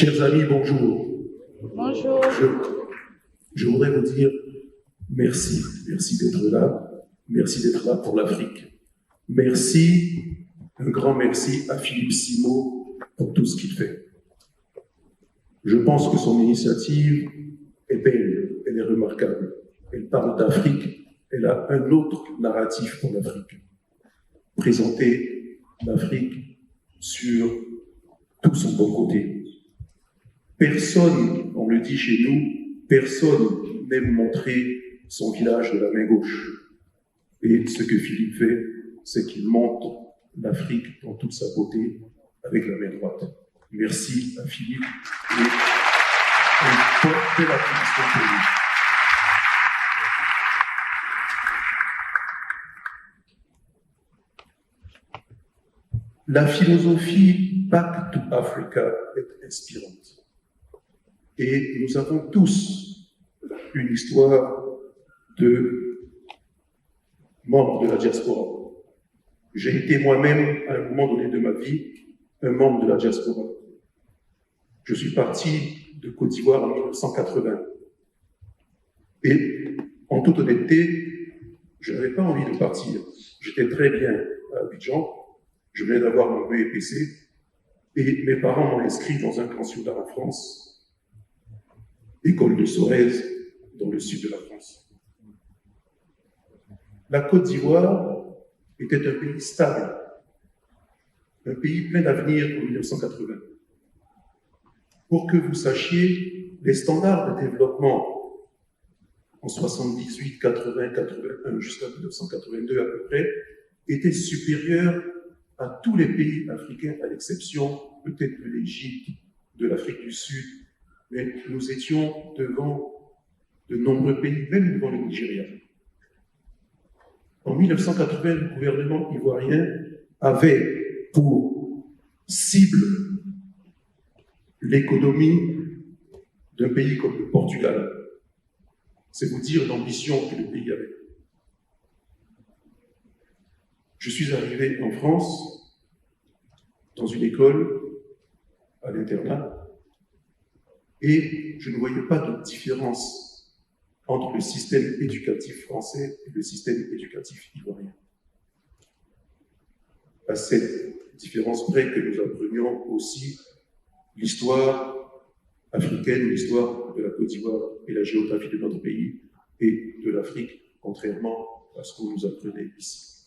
Chers amis, bonjour. Bonjour. Je voudrais vous dire merci. Merci d'être là. Merci d'être là pour l'Afrique. Merci, un grand merci à Philippe Simo pour tout ce qu'il fait. Je pense que son initiative est belle, elle est remarquable. Elle parle d'Afrique, elle a un autre narratif pour l'Afrique. Présenter l'Afrique sur tout son bon côté. Personne, on le dit chez nous, personne n'aime montrer son village de la main gauche. Et ce que Philippe fait, c'est qu'il montre l'Afrique dans toute sa beauté avec la main droite. Merci à Philippe et belle applaudissement pour lui. La philosophie Back to Africa est inspirante. Et nous avons tous une histoire de membres de la diaspora. J'ai été moi-même, à un moment donné de ma vie, un membre de la diaspora. Je suis parti de Côte d'Ivoire en 1980. Et en toute honnêteté, je n'avais pas envie de partir. J'étais très bien à Abidjan. Je venais d'avoir mon BEPC. Et mes parents m'ont inscrit dans un pensionnat en France, école de Sorèze, dans le sud de la France. La Côte d'Ivoire était un pays stable, un pays plein d'avenir en 1980. Pour que vous sachiez, les standards de développement en 78, 80, 81, jusqu'à 1982 à peu près, étaient supérieurs à tous les pays africains, à l'exception peut-être de l'Égypte, de l'Afrique du Sud, mais nous étions devant de nombreux pays, même devant le Nigeria. En 1980, le gouvernement ivoirien avait pour cible l'économie d'un pays comme le Portugal. C'est vous dire l'ambition que le pays avait. Je suis arrivé en France, dans une école, à l'internat, et je ne voyais pas de différence entre le système éducatif français et le système éducatif ivoirien. À cette différence près que nous apprenions aussi l'histoire africaine, l'histoire de la Côte d'Ivoire et la géographie de notre pays et de l'Afrique, contrairement à ce qu'on nous apprenait ici.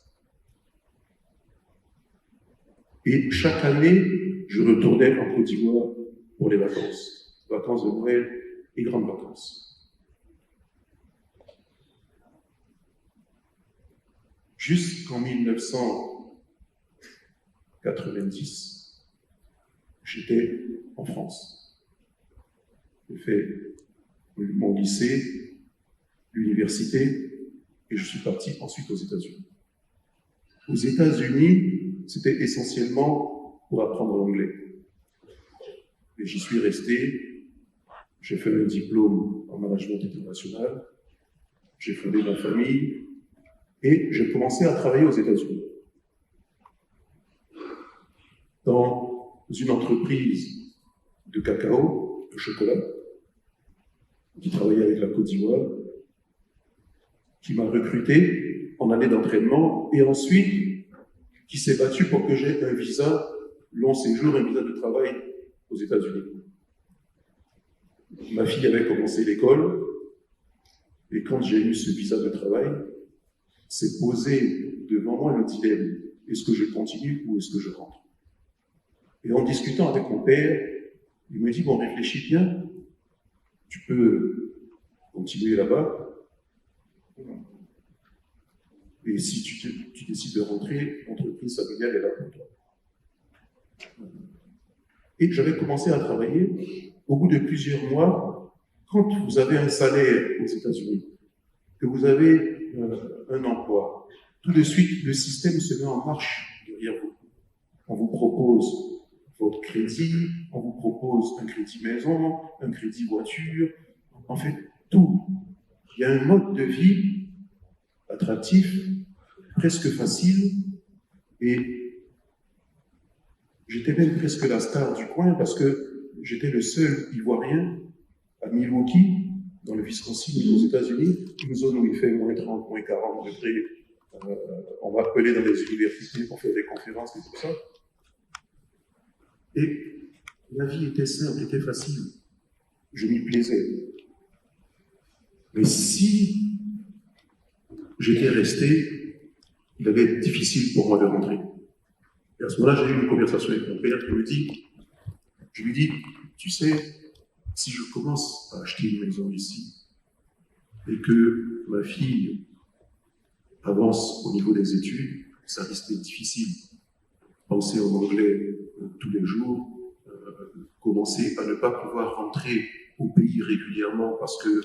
Et chaque année, je retournais en Côte d'Ivoire pour les vacances de Noël et grandes vacances. Jusqu'en 1990, j'étais en France. J'ai fait mon lycée, l'université, et je suis parti ensuite aux États-Unis. Aux États-Unis, c'était essentiellement pour apprendre l'anglais. Et j'y suis resté. J'ai fait un diplôme en management international. J'ai fondé ma famille. Et j'ai commencé à travailler aux États-Unis. Dans une entreprise de cacao, de chocolat, qui travaillait avec la Côte d'Ivoire, qui m'a recruté en année d'entraînement et ensuite qui s'est battu pour que j'aie un visa long séjour, un visa de travail aux États-Unis. Ma fille avait commencé l'école et quand j'ai eu ce visa de travail, s'est posé devant moi le dilemme, est-ce que je continue ou est-ce que je rentre? Et en discutant avec mon père, il me dit, bon, réfléchis bien, tu peux continuer là-bas, et si tu décides de rentrer, l'entreprise familiale est là pour toi. Et j'avais commencé à travailler. Au bout de plusieurs mois, quand vous avez un salaire aux États-Unis, que vous avez un emploi, tout de suite, le système se met en marche derrière vous. On vous propose votre crédit, on vous propose un crédit maison, un crédit voiture, en fait, tout. Il y a un mode de vie attractif, presque facile, et j'étais même presque la star du coin parce que j'étais le seul Ivoirien à Milwaukee, dans le Wisconsin, aux États-Unis, une zone où il fait moins 30, moins 40 degrés. On m'a appelé dans les universités pour faire des conférences et tout ça. Et la vie était simple, était facile. Je m'y plaisais. Mais si j'étais resté, il allait être difficile pour moi de rentrer. Et à ce moment-là, j'ai eu une conversation avec mon père qui me dit, je lui dis, tu sais, si je commence à acheter une maison ici et que ma fille avance au niveau des études, ça risque d'être difficile. Penser en anglais tous les jours, commencer à ne pas pouvoir rentrer au pays régulièrement parce que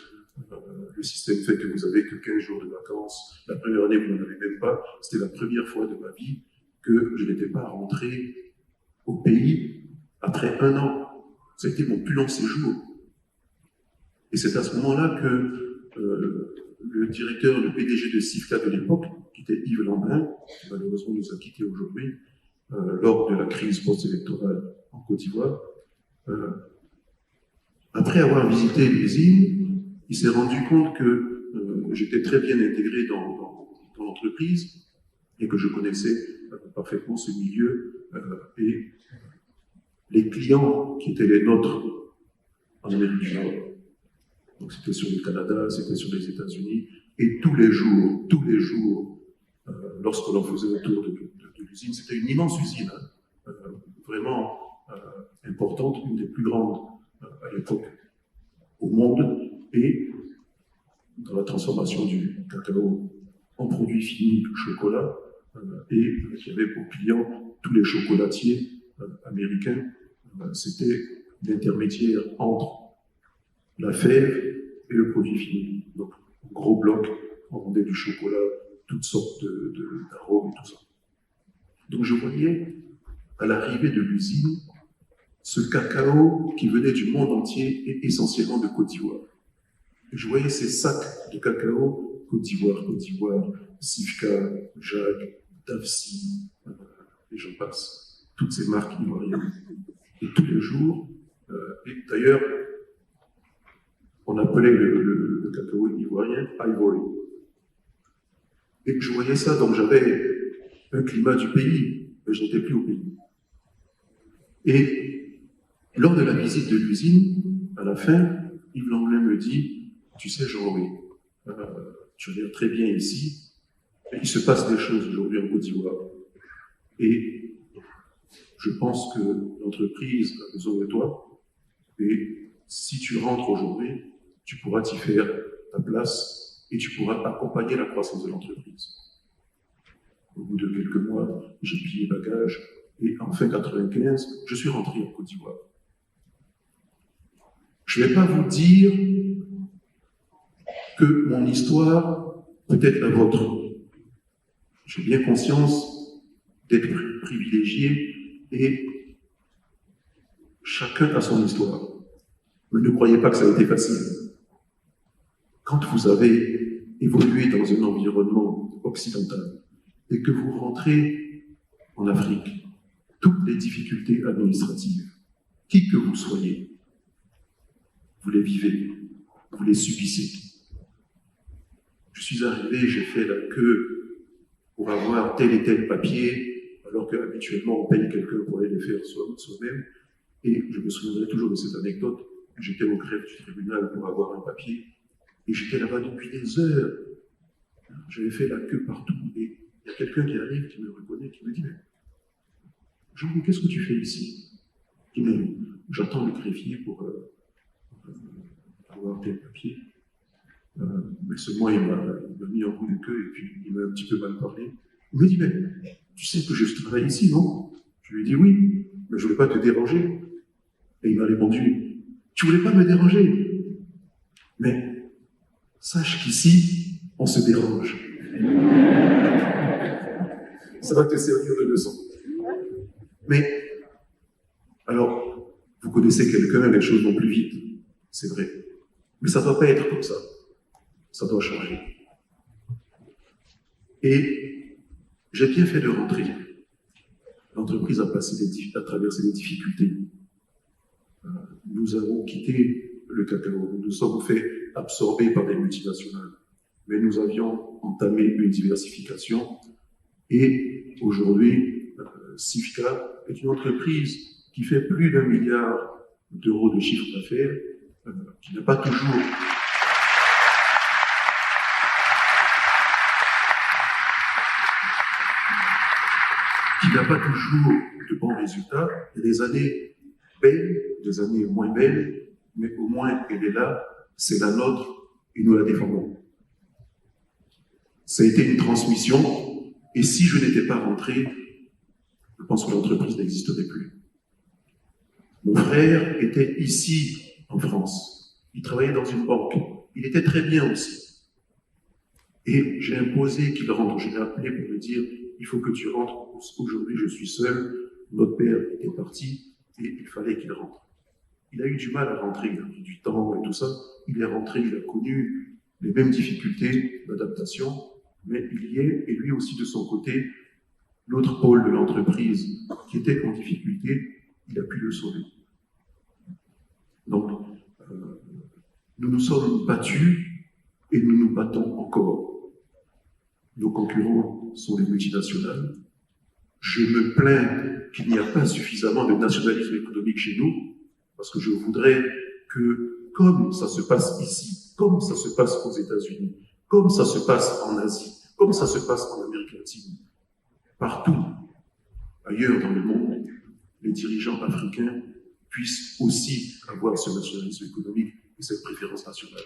le système fait que vous avez que 15 jours de vacances. La première année, vous n'en avez même pas. C'était la première fois de ma vie que je n'étais pas rentré au pays après 1 an. Ça a été mon plus long séjour. Et c'est à ce moment-là que le directeur, le PDG de CIFCA de l'époque, qui était Yves Lamblin, qui malheureusement nous a quittés aujourd'hui, lors de la crise post-électorale en Côte d'Ivoire, après avoir visité l'usine, il s'est rendu compte que j'étais très bien intégré dans l'entreprise et que je connaissais parfaitement ce milieu et les clients qui étaient les nôtres en Amérique du Nord. Donc c'était sur le Canada, c'était sur les États-Unis, et tous les jours, lorsque l'on faisait le tour de l'usine, c'était une immense usine, vraiment importante, une des plus grandes à l'époque au monde, et dans la transformation du cacao en produit fini, chocolat, et qui avait pour clients tous les chocolatiers américains. C'était l'intermédiaire entre la fève et le produit fini. Donc, gros bloc, on vendait du chocolat, toutes sortes d'arômes et tout ça. Donc, je voyais, à l'arrivée de l'usine, ce cacao qui venait du monde entier et essentiellement de Côte d'Ivoire. Et je voyais ces sacs de cacao, Côte d'Ivoire, Sifka, Jacques, Dafsi, et j'en passe, toutes ces marques ivoiriennes. Et tous les jours, et d'ailleurs, on appelait le cacao ivoirien Ivory. Et je voyais ça, donc j'avais un climat du pays, mais je n'étais plus au pays. Et lors de la visite de l'usine, à la fin, Yves Lamblin me dit, tu sais Jean-Louis, tu viens très bien ici, mais il se passe des choses aujourd'hui en Côte d'Ivoire. Et je pense que l'entreprise a besoin de toi, et si tu rentres aujourd'hui, tu pourras t'y faire ta place et tu pourras accompagner la croissance de l'entreprise. Au bout de quelques mois, j'ai plié bagages et en fin 95, je suis rentré en Côte d'Ivoire. Je ne vais pas vous dire que mon histoire peut être la vôtre. J'ai bien conscience d'être privilégié et chacun a son histoire. Mais ne croyez pas que ça a été facile. Quand vous avez évolué dans un environnement occidental et que vous rentrez en Afrique, toutes les difficultés administratives, qui que vous soyez, vous les vivez, vous les subissez. Je suis arrivé, j'ai fait la queue pour avoir tel et tel papier, alors qu'habituellement on paye quelqu'un pour aller les faire soi-même. Et je me souviendrai toujours de cette anecdote. J'étais au greffe du tribunal pour avoir un papier. Et j'étais là-bas depuis des heures. J'avais fait la queue partout. Et il y a quelqu'un qui arrive, qui me reconnaît, qui me dit, mais Jean-Louis, qu'est-ce que tu fais ici? Il me dit, j'attends le greffier pour avoir tel papier. Mais seulement il m'a mis en bout de queue et puis il m'a un petit peu mal parlé. Il me dit, mais tu sais que je travaille ici, non? Je lui ai dit oui, mais je ne voulais pas te déranger. Et il m'a répondu, tu ne voulais pas me déranger, mais sache qu'ici, on se dérange. Ça va te servir de leçon. Mais, alors, vous connaissez quelqu'un, les choses vont plus vite, c'est vrai. Mais ça ne doit pas être comme ça. Ça doit changer. Et j'ai bien fait de rentrer. L'entreprise a traversé des difficultés. nous avons quitté le cacao, nous nous sommes fait absorber par des multinationales. Mais nous avions entamé une diversification et aujourd'hui, Sifka est une entreprise qui fait plus d'1 milliard d'euros de chiffre d'affaires, qui n'a pas toujours de bons résultats. Il y a des années belles, des années moins belles, mais au moins elle est là, c'est la nôtre et nous la défendons. Ça a été une transmission, et si je n'étais pas rentré, je pense que l'entreprise n'existerait plus. Mon frère était ici, en France. Il travaillait dans une banque. Il était très bien aussi. Et j'ai imposé qu'il rentre. Je l'ai appelé pour lui dire, il faut que tu rentres. Aujourd'hui, je suis seul. Notre père était parti et il fallait qu'il rentre. Il a eu du mal à rentrer. Il a pris du temps et tout ça. Il est rentré, il a connu les mêmes difficultés d'adaptation, mais il y est, et lui aussi de son côté, l'autre pôle de l'entreprise qui était en difficulté, il a pu le sauver. Donc, nous nous sommes battus et nous nous battons encore. Nos concurrents sont les multinationales. Je me plains qu'il n'y a pas suffisamment de nationalisme économique chez nous, parce que je voudrais que, comme ça se passe ici, comme ça se passe aux États-Unis, comme ça se passe en Asie, comme ça se passe en Amérique latine, partout ailleurs dans le monde, les dirigeants africains puissent aussi avoir ce nationalisme économique et cette préférence nationale.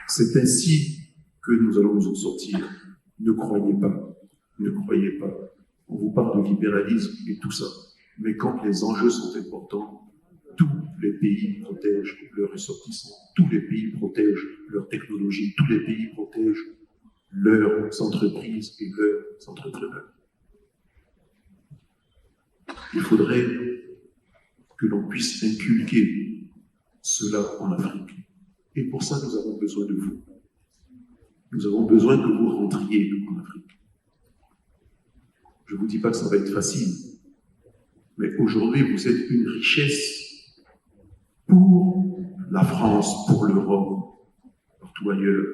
C'est ainsi que nous allons nous en sortir. Ne croyez pas, ne croyez pas. On vous parle de libéralisme et tout ça. Mais quand les enjeux sont importants, tous les pays protègent leurs ressortissants, tous les pays protègent leurs technologies, tous les pays protègent leurs entreprises et leurs entrepreneurs. Il faudrait que l'on puisse inculquer cela en Afrique. Et pour ça, nous avons besoin de vous. Nous avons besoin que vous rentriez en Afrique. Je ne vous dis pas que ça va être facile, mais aujourd'hui, vous êtes une richesse pour la France, pour l'Europe, partout ailleurs.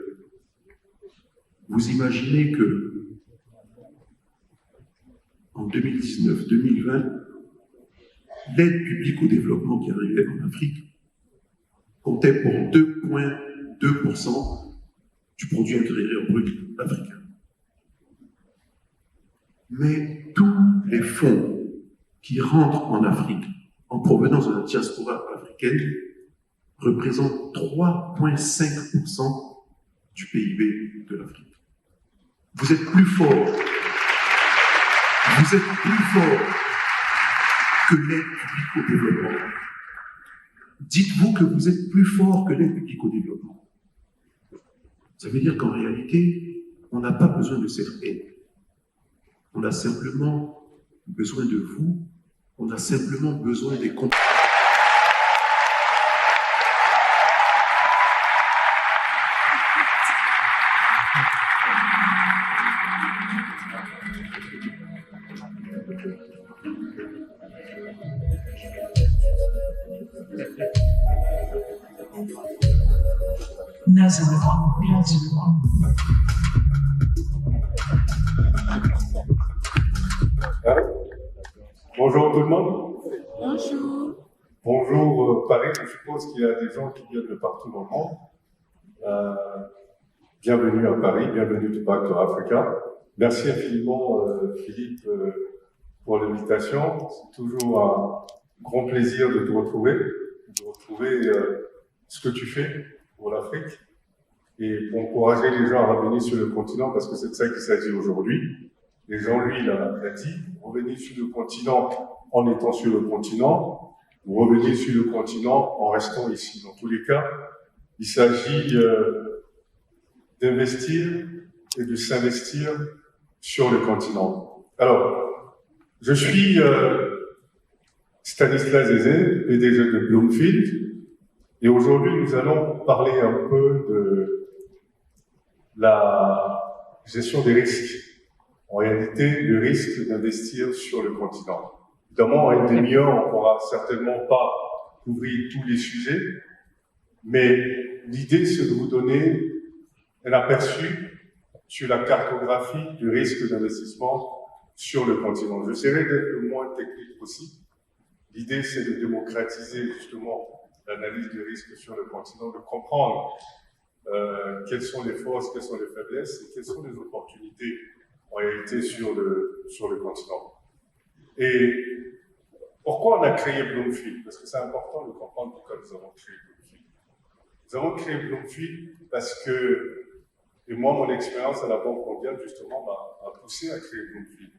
Vous imaginez que en 2019-2020, l'aide publique au développement qui arrivait en Afrique comptait pour 2,2% du produit intérieur brut africain. Mais tous les fonds qui rentrent en Afrique en provenance de la diaspora africaine représentent 3,5% du PIB de l'Afrique. Vous êtes plus fort. Vous êtes plus fort que l'aide publique au développement. Dites-vous que vous êtes plus fort que l'aide publique au développement. Ça veut dire qu'en réalité, on n'a pas besoin de cette aide. On a simplement besoin de vous. On a simplement besoin des comptes. Bonjour tout le monde. Bonjour. Bonjour Paris, je suppose qu'il y a des gens qui viennent de partout dans le monde. Bienvenue à Paris, bienvenue to Back to Africa. Merci infiniment Philippe pour l'invitation. C'est toujours un grand plaisir de te retrouver, ce que tu fais pour l'Afrique et pour encourager les gens à revenir sur le continent parce que c'est de ça qu'il s'agit aujourd'hui. Et Jean-Louis l'a dit, revenir sur le continent en étant sur le continent, ou revenir sur le continent en restant ici. Dans tous les cas, il s'agit d'investir et de s'investir sur le continent. Alors, je suis Stanislas Zézé, PDG de Bloomfield, et aujourd'hui nous allons parler un peu de la gestion des risques en réalité le risque d'investir sur le continent. Évidemment, en une demi-heure, on ne pourra certainement pas couvrir tous les sujets, mais l'idée, c'est de vous donner un aperçu sur la cartographie du risque d'investissement sur le continent. J'essaierai d'être le moins technique possible. L'idée, c'est de démocratiser justement l'analyse du risque sur le continent, de comprendre quelles sont les forces, quelles sont les faiblesses et quelles sont les opportunités en réalité sur le continent. Et pourquoi on a créé Bloomfield? Parce que c'est important de comprendre pourquoi nous avons créé Bloomfield. Nous avons créé Bloomfield parce que, et moi, mon expérience à la Banque mondiale, justement, m'a poussé à créer Bloomfield.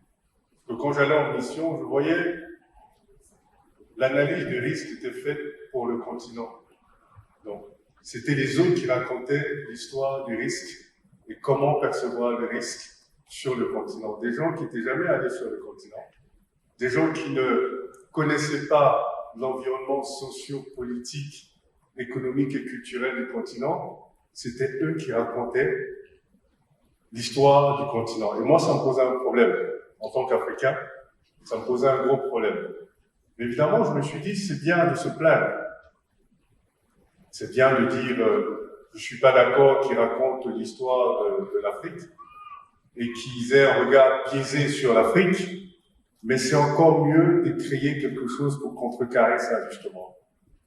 Parce que quand j'allais en mission, je voyais l'analyse du risque était faite pour le continent. Donc, c'était les autres qui racontaient l'histoire du risque et comment percevoir le risque sur le continent. Des gens qui n'étaient jamais allés sur le continent, des gens qui ne connaissaient pas l'environnement socio-politique, économique et culturel du continent, c'était eux qui racontaient l'histoire du continent. Et moi, ça me posait un problème. En tant qu'Africain, ça me posait un gros problème. Mais évidemment, je me suis dit, c'est bien de se plaindre. C'est bien de dire, je ne suis pas d'accord qu'ils racontent l'histoire de l'Afrique et qu'ils aient un regard biaisé sur l'Afrique, mais c'est encore mieux de créer quelque chose pour contrecarrer ça, justement.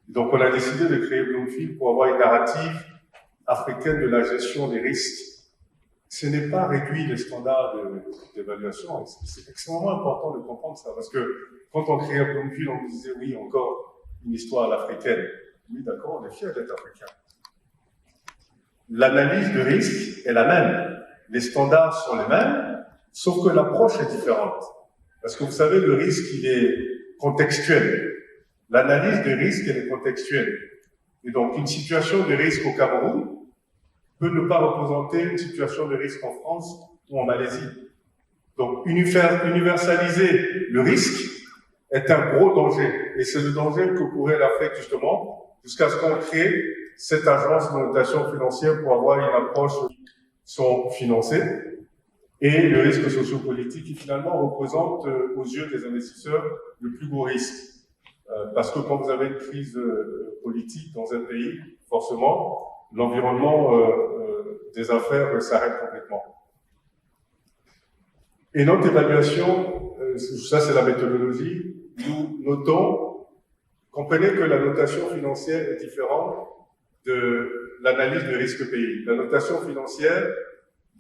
Donc, on a décidé de créer Bloomfield pour avoir une narrative africaine de la gestion des risques. Ce n'est pas réduire les standards d'évaluation. C'est extrêmement important de comprendre ça, parce que quand on créait Bloomfield, on disait, oui, encore une histoire à l'africaine. Oui, d'accord, on est fiers d'être africain. L'analyse de risque est la même. Les standards sont les mêmes, sauf que l'approche est différente. Parce que vous savez, le risque, il est contextuel. L'analyse de risque, elle est contextuelle. Et donc, une situation de risque au Cameroun peut ne pas représenter une situation de risque en France ou en Malaisie. Donc, universaliser le risque est un gros danger. Et c'est le danger que courait l'Afrique, justement, jusqu'à ce qu'on crée cette agence de notation financière pour avoir une approche sont financés. Et le risque sociopolitique qui finalement représente aux yeux des investisseurs le plus gros risque. Parce que quand vous avez une crise politique dans un pays, forcément, l'environnement des affaires s'arrête complètement. Et notre évaluation, ça c'est la méthodologie, nous notons, comprenez que la notation financière est différente de l'analyse de risque pays. La notation financière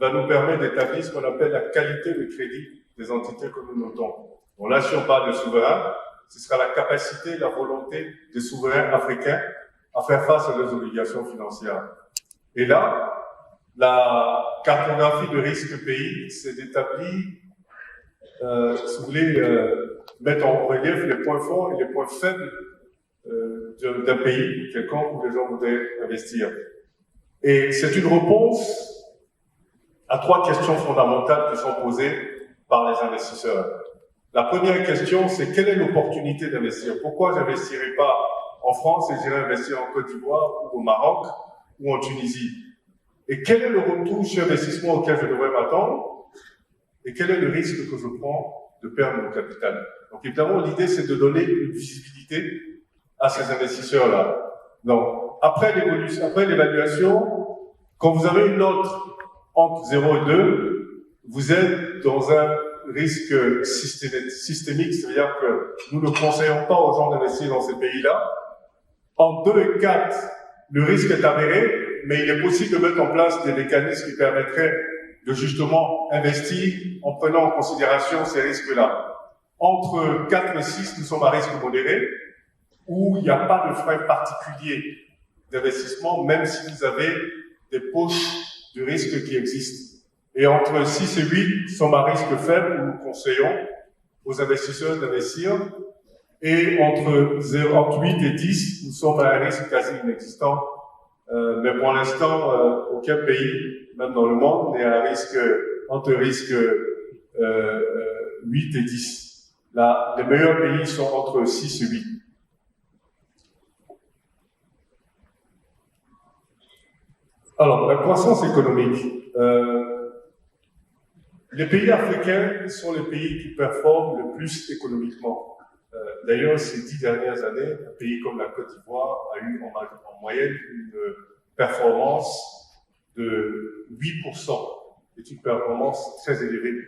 va nous permettre d'établir ce qu'on appelle la qualité de crédit des entités que nous notons. Donc là, si on parle de souverain, ce sera la capacité, la volonté des souverains africains à faire face à leurs obligations financières. Et là, la cartographie de risque pays, c'est d'établir, si vous voulez, mettre en relief les points forts et les points faibles d'un pays quelconque où les gens voudraient investir. Et c'est une réponse à 3 questions fondamentales qui sont posées par les investisseurs. La première question, c'est quelle est l'opportunité d'investir? Pourquoi j'investirai pas en France et j'irai investir en Côte d'Ivoire ou au Maroc ou en Tunisie? Et quel est le retour sur investissement auquel je devrais m'attendre? Et quel est le risque que je prends de perdre mon capital? Donc évidemment, l'idée, c'est de donner une visibilité à ces investisseurs-là. Donc, après l'évaluation, quand vous avez une note entre 0 et 2, vous êtes dans un risque systémique, c'est-à-dire que nous ne conseillons pas aux gens d'investir dans ces pays-là. En 2 et 4, le risque est avéré, mais il est possible de mettre en place des mécanismes qui permettraient de justement investir en prenant en considération ces risques-là. Entre 4 et 6, nous sommes à risque modéré, où il n'y a pas de frein particulier d'investissement, même si vous avez des poches de risque qui existent. Et entre 6 et 8, nous sommes à risque faible, où nous conseillons aux investisseurs d'investir. Et entre 8 et 10, nous sommes à un risque quasi inexistant. Mais pour l'instant, aucun pays, même dans le monde, n'est à risque, entre risque 8 et 10. Là, les meilleurs pays sont entre 6 et 8. Alors, la croissance économique. Les pays africains sont les pays qui performent le plus économiquement. D'ailleurs, ces 10 dernières années, un pays comme la Côte d'Ivoire a eu en moyenne une performance de 8%. C'est une performance très élevée.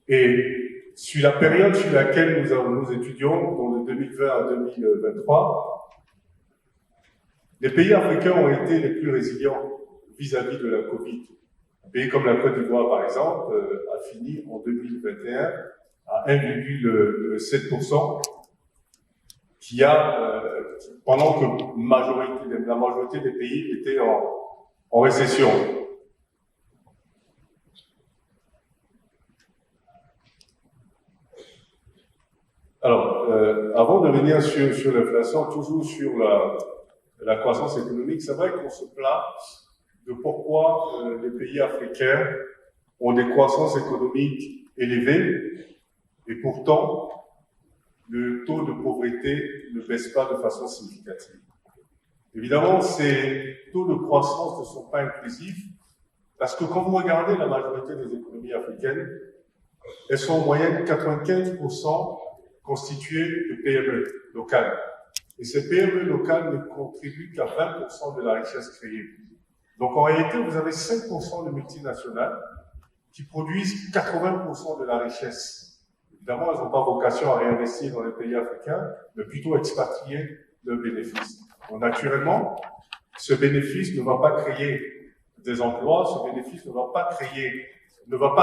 Et sur la période sur laquelle nous étudions, donc de 2020 à 2023, les pays africains ont été les plus résilients vis-à-vis de la Covid. Un pays comme la Côte d'Ivoire, par exemple, a fini en 2021 à 1,7%, qui a, pendant que la majorité des pays étaient en récession. Alors, avant de venir sur l'inflation, toujours sur la croissance économique, c'est vrai qu'on se plaint de pourquoi les pays africains ont des croissances économiques élevées et pourtant le taux de pauvreté ne baisse pas de façon significative. Évidemment, ces taux de croissance ne sont pas inclusifs parce que quand vous regardez la majorité des économies africaines, elles sont en moyenne 95% constituées de PME locales. Et ces PME locales ne contribuent qu'à 20% de la richesse créée. Donc en réalité, vous avez 5% de multinationales qui produisent 80% de la richesse. Évidemment, elles n'ont pas vocation à réinvestir dans les pays africains, mais plutôt expatrier leurs bénéfices. Donc naturellement, ce bénéfice ne va pas créer des emplois, ce bénéfice ne va pas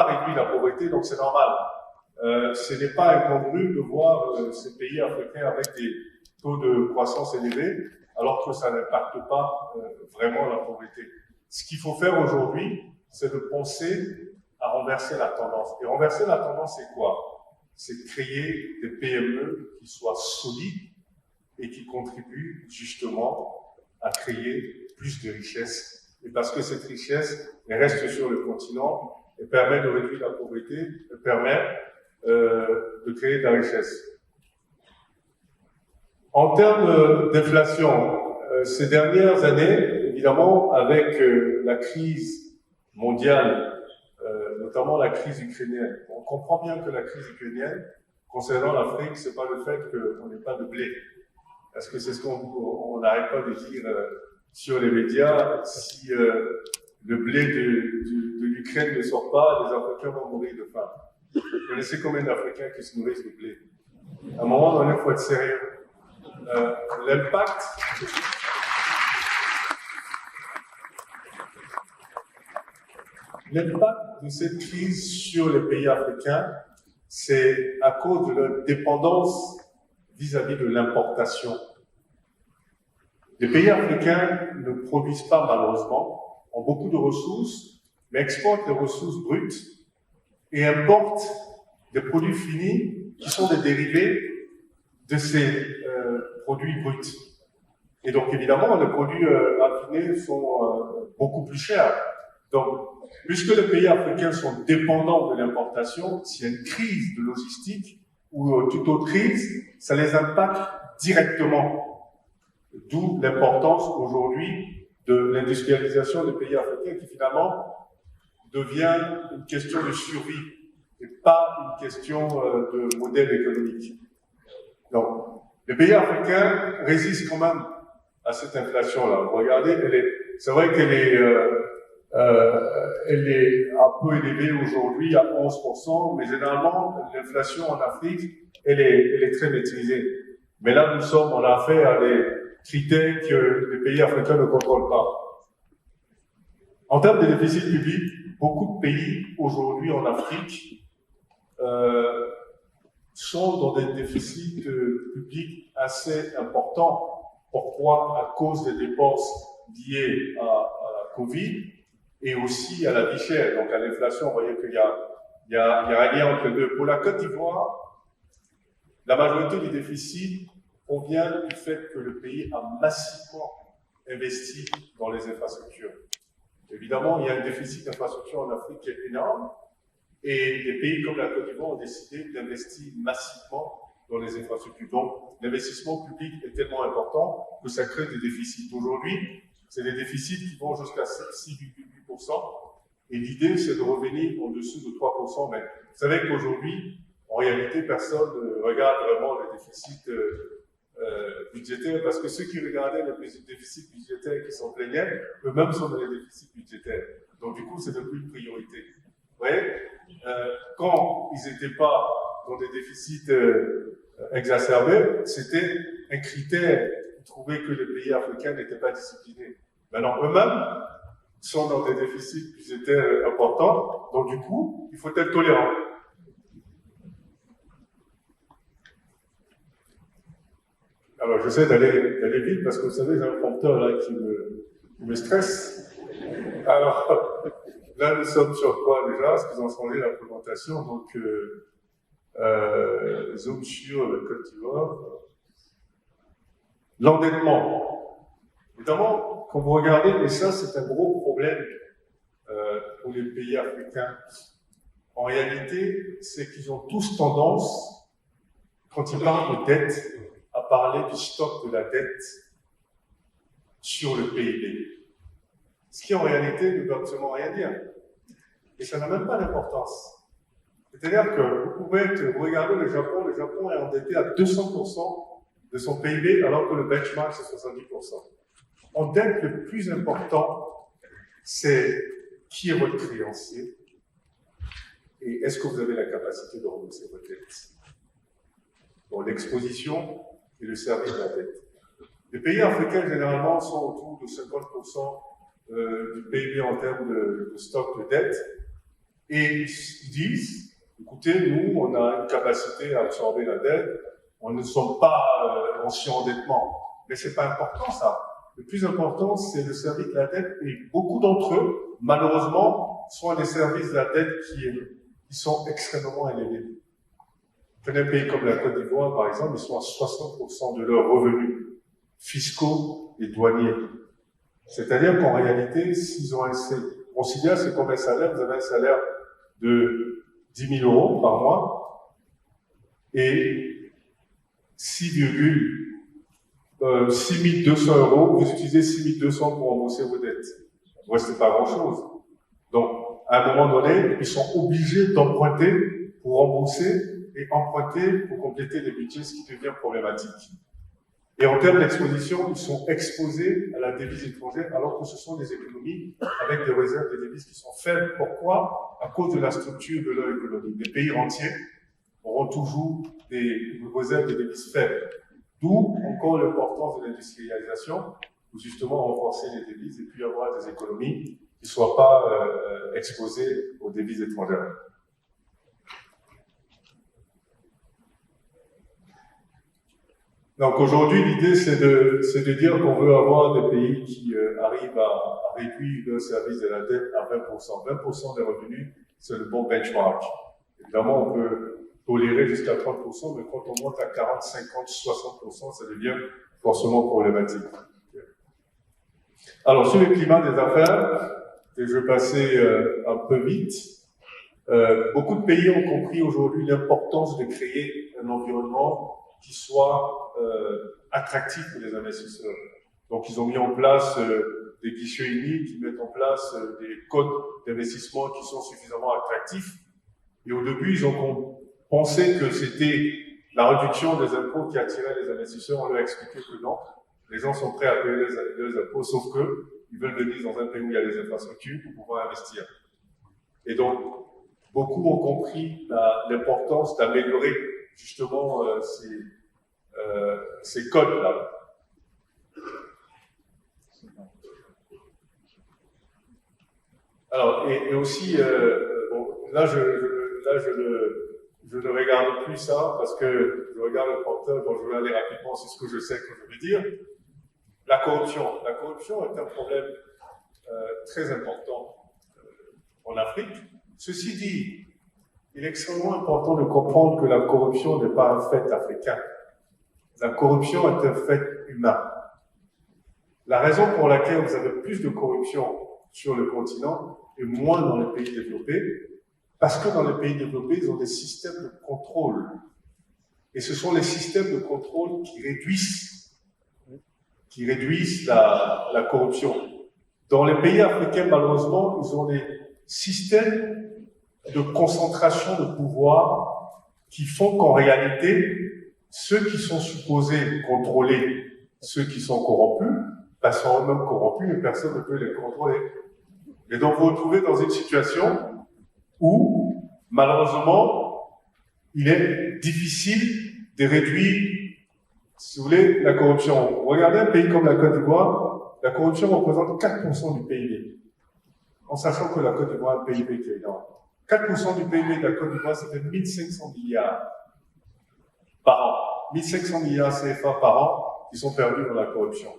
réduire la pauvreté, donc c'est normal. Ce n'est pas incongru de voir ces pays africains avec des taux de croissance élevés, alors que ça n'impacte pas vraiment la pauvreté. Ce qu'il faut faire aujourd'hui, c'est de penser à renverser la tendance. Et renverser la tendance, c'est quoi? C'est créer des PME qui soient solides et qui contribuent justement à créer plus de richesse. Et parce que cette richesse, elle reste sur le continent, elle permet de réduire la pauvreté, elle permet de créer de la richesse. En termes d'inflation, ces dernières années, évidemment, avec la crise mondiale, notamment la crise ukrainienne, on comprend bien que la crise ukrainienne, concernant l'Afrique, c'est pas le fait qu'on n'ait pas de blé. Parce que c'est ce qu'on n'arrête pas de dire sur les médias. Si le blé de l'Ukraine ne sort pas, les Africains vont mourir de faim. Vous connaissez combien d'Africains qui se nourrissent de blé? À un moment donné, il faut être sérieux. L'impact de cette crise sur les pays africains, c'est à cause de leur dépendance vis-à-vis de l'importation. Les pays africains ne produisent pas, malheureusement, ont beaucoup de ressources, mais exportent des ressources brutes et importent des produits finis qui sont des dérivés de ces produits bruts. Et donc, évidemment, les produits raffinés sont beaucoup plus chers. Donc, puisque les pays africains sont dépendants de l'importation, s'il y a une crise de logistique ou toute autre crise, ça les impacte directement. D'où l'importance aujourd'hui de l'industrialisation des pays africains qui finalement devient une question de survie et pas une question de modèle économique. Donc, les pays africains résistent quand même à cette inflation-là. Regardez, c'est vrai qu'elle est un peu élevée aujourd'hui à 11%, mais généralement, l'inflation en Afrique, elle est très maîtrisée. Mais là, nous sommes en affaire à des critères que les pays africains ne contrôlent pas. En termes de déficit public, beaucoup de pays aujourd'hui en Afrique sont dans des déficits publics assez importants. Pourquoi? À cause des dépenses liées à la Covid et aussi à la vie chère, donc à l'inflation. Vous voyez qu'il y a un lien entre les deux. Pour la Côte d'Ivoire, la majorité du déficit provient du fait que le pays a massivement investi dans les infrastructures. Évidemment, il y a un déficit d'infrastructures en Afrique qui est énorme, et des pays comme la Côte d'Ivoire ont décidé d'investir massivement dans les infrastructures. Donc, l'investissement public est tellement important que ça crée des déficits. Aujourd'hui, c'est des déficits qui vont jusqu'à 6,8%, Et l'idée, c'est de revenir en-dessous de 3%. Mais vous savez qu'aujourd'hui, en réalité, personne ne regarde vraiment le déficit budgétaire, parce que ceux qui regardaient le déficit budgétaire qui s'en plaignaient, eux-mêmes sont dans les déficits budgétaires. Donc du coup, c'est devenu une priorité. Vous voyez, quand ils n'étaient pas dans des déficits exacerbés, c'était un critère qui trouvait que les pays africains n'étaient pas disciplinés. Maintenant, eux-mêmes sont dans des déficits budgétaires importants, donc du coup, il faut être tolérant. Alors, j'essaie d'aller vite parce que vous savez, j'ai un prompteur là qui me stresse. Alors, là, nous sommes sur quoi déjà? Parce qu'ils ont changé la présentation. Donc, zoom sur le Côte d'Ivoire. L'endettement. Évidemment, quand vous regardez, et ça, c'est un gros problème pour les pays africains. En réalité, c'est qu'ils ont tous tendance, quand ils parlent de dette, à parler du stock de la dette sur le PIB. Ce qui en réalité ne veut absolument rien dire. Et ça n'a même pas d'importance. C'est-à-dire que vous pouvez regarder le Japon est endetté à 200% de son PIB alors que le benchmark c'est 70%. En dette, le plus important, c'est qui est votre créancier et est-ce que vous avez la capacité de rembourser votre dette. Bon, l'exposition et le service de la dette. Les pays africains, généralement, sont autour de 50% du PIB en termes de stock de dette. Et ils disent, écoutez, nous, on a une capacité à absorber la dette, on ne sommes pas en surendettement. Mais c'est pas important, ça. Le plus important, c'est le service de la dette. Et beaucoup d'entre eux, malheureusement, sont à des services de la dette qui sont extrêmement élevés. Prenez un pays comme la Côte d'Ivoire, par exemple, ils sont à 60% de leurs revenus fiscaux et douaniers. C'est-à-dire qu'en réalité, s'ils ont considère c'est comme un salaire, vous avez un salaire de 10 000 euros par mois et 6 200 euros, vous utilisez 6 200 pour rembourser vos dettes. Vous restez pas grand-chose. Donc, à un moment donné, ils sont obligés d'emprunter pour rembourser et emprunter pour compléter les budgets, ce qui devient problématique. Et en termes d'exposition, ils sont exposés à la devise étrangère, alors que ce sont des économies avec des réserves de devises qui sont faibles. Pourquoi? À cause de la structure de leur économie. Les pays entiers auront toujours des réserves de devises faibles. D'où encore l'importance de l'industrialisation, pour justement renforcer les devises et puis avoir des économies qui ne soient pas exposées aux devises étrangères. Donc aujourd'hui, l'idée, c'est de dire qu'on veut avoir des pays qui arrivent à réduire leur service de la dette à 20%. 20% des revenus, c'est le bon benchmark. Évidemment, on peut tolérer jusqu'à 30%, mais quand on monte à 40, 50, 60%, ça devient forcément problématique. Alors, sur le climat des affaires, et je vais passer un peu vite, beaucoup de pays ont compris aujourd'hui l'importance de créer un environnement qui soit attractif pour les investisseurs. Donc, ils ont mis en place des guichets uniques, qui mettent en place des codes d'investissement qui sont suffisamment attractifs. Et au début, ils ont pensé que c'était la réduction des impôts qui attirait les investisseurs. On leur a expliqué que non. Les gens sont prêts à payer les impôts, sauf que ils veulent venir dans un pays où il y a des infrastructures pour pouvoir investir. Et donc, beaucoup ont compris l'importance d'améliorer justement ces codes-là. Alors, et aussi, bon, là, je ne regarde plus ça parce que je regarde le porteur, donc je vais aller rapidement sur ce que je sais que je veux dire. La corruption. La corruption est un problème très important en Afrique. Ceci dit, il est extrêmement important de comprendre que la corruption n'est pas un fait africain. La corruption est un fait humain. La raison pour laquelle vous avez plus de corruption sur le continent et moins dans les pays développés, parce que dans les pays développés, ils ont des systèmes de contrôle. Et ce sont les systèmes de contrôle qui réduisent la corruption. Dans les pays africains, malheureusement, ils ont des systèmes de concentration de pouvoir qui font qu'en réalité, ceux qui sont supposés contrôler ceux qui sont corrompus, sont eux-mêmes corrompus et personne ne peut les contrôler. Et donc vous vous retrouvez dans une situation où, malheureusement, il est difficile de réduire, si vous voulez, la corruption. Regardez un pays comme la Côte d'Ivoire, la corruption représente 4% du PIB. En sachant que la Côte d'Ivoire a un PIB qui est énorme. 4% du PIB de la Côte d'Ivoire, ça fait 1500 milliards par an. 1500 milliards CFA par an qui sont perdus dans la corruption.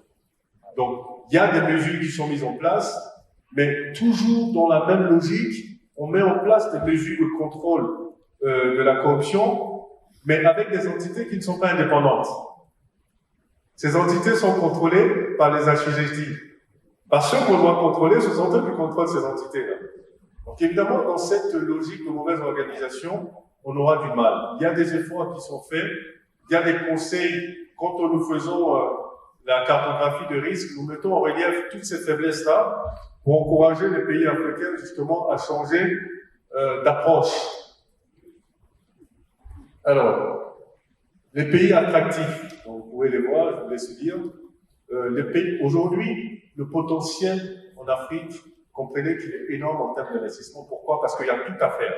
Donc, il y a des mesures qui sont mises en place, mais toujours dans la même logique, on met en place des mesures de contrôle de la corruption, mais avec des entités qui ne sont pas indépendantes. Ces entités sont contrôlées par les assujettis. Parce que ceux qu'on doit contrôler, ce sont eux qui contrôlent ces entités-là. Donc évidemment, dans cette logique de mauvaise organisation, on aura du mal. Il y a des efforts qui sont faits, il y a des conseils. Quand nous faisons la cartographie de risque, nous mettons en relief toutes ces faiblesses-là pour encourager les pays africains justement à changer d'approche. Alors, les pays attractifs, donc vous pouvez les voir, je vous laisse dire, les pays, aujourd'hui, le potentiel en Afrique, comprenez qu'il est énorme en termes d'investissement. Pourquoi? Parce qu'il y a tout à faire.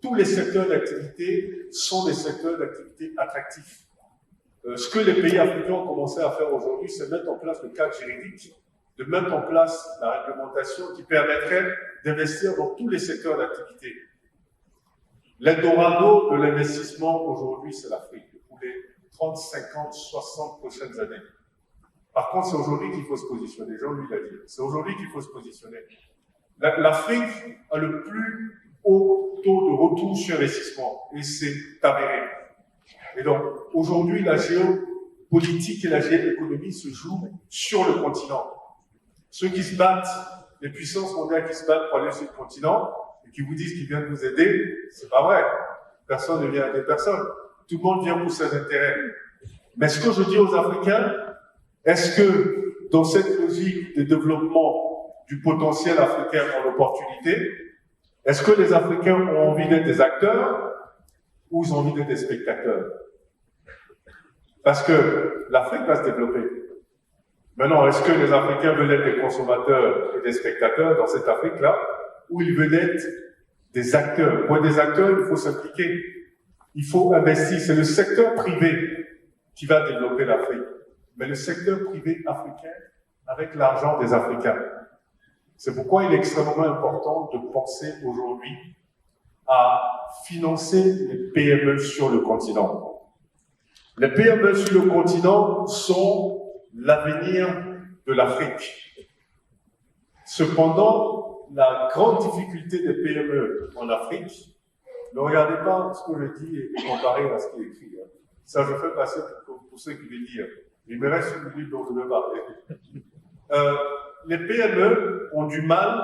Tous les secteurs d'activité sont des secteurs d'activité attractifs. Ce que les pays africains ont commencé à faire aujourd'hui, c'est mettre en place le cadre juridique, de mettre en place la réglementation qui permettrait d'investir dans tous les secteurs d'activité. L'Eldorado de l'investissement aujourd'hui, c'est l'Afrique, pour les 30, 50, 60 prochaines années. Par contre, c'est aujourd'hui qu'il faut se positionner. Jean-Louis l'a dit. C'est aujourd'hui qu'il faut se positionner. L'Afrique a le plus haut taux de retour sur investissement, et c'est avéré. Et donc, aujourd'hui, la géopolitique et la géoéconomie se jouent sur le continent. Ceux qui se battent, les puissances mondiales qui se battent pour aller sur le continent, et qui vous disent qu'ils viennent vous aider, c'est pas vrai. Personne ne vient aider personne. Tout le monde vient pour ses intérêts. Mais ce que je dis aux Africains, est-ce que, dans cette logique de développement du potentiel africain en opportunité, est-ce que les Africains ont envie d'être des acteurs ou ils ont envie d'être des spectateurs? Parce que l'Afrique va se développer. Maintenant, est-ce que les Africains veulent être des consommateurs et des spectateurs dans cette Afrique-là, ou ils veulent être des acteurs? Pour être des acteurs, il faut s'impliquer. Il faut investir. C'est le secteur privé qui va développer l'Afrique. Mais le secteur privé africain avec l'argent des Africains. C'est pourquoi il est extrêmement important de penser aujourd'hui à financer les PME sur le continent. Les PME sur le continent sont l'avenir de l'Afrique. Cependant, la grande difficulté des PME en Afrique, ne regardez pas ce que je dis et comparez à ce qui est écrit. Ça, je fais passer pour ceux qui veulent dire. Il me reste une minute dont je vais parler. Les PME ont du mal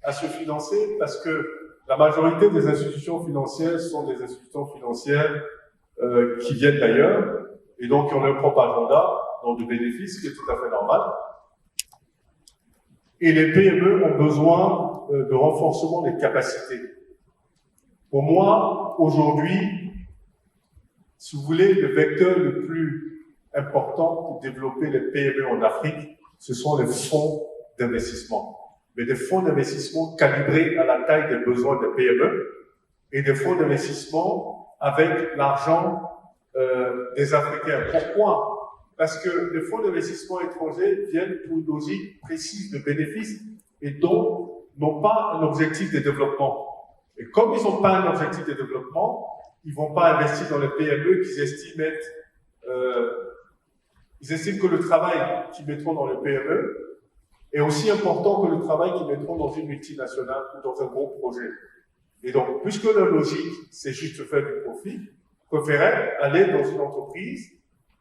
à se financer parce que la majorité des institutions financières sont des institutions financières qui viennent d'ailleurs et donc qui ont leur propre agenda, donc de bénéfices, ce qui est tout à fait normal. Et les PME ont besoin de renforcement des capacités. Pour moi, aujourd'hui, si vous voulez, le vecteur le plus important pour développer les PME en Afrique, ce sont les fonds d'investissement. Mais des fonds d'investissement calibrés à la taille des besoins des PME et des fonds d'investissement avec l'argent des Africains. Pourquoi? Parce que les fonds d'investissement étrangers viennent pour une logique précise de bénéfices et donc n'ont pas un objectif de développement. Et comme ils n'ont pas un objectif de développement, ils ne vont pas investir dans les PME qu'ils estiment être... ils estiment que le travail qu'ils mettront dans les PME est aussi important que le travail qu'ils mettront dans une multinationale ou dans un gros projet. Et donc, puisque leur logique, c'est juste faire du profit, préféraient aller dans une entreprise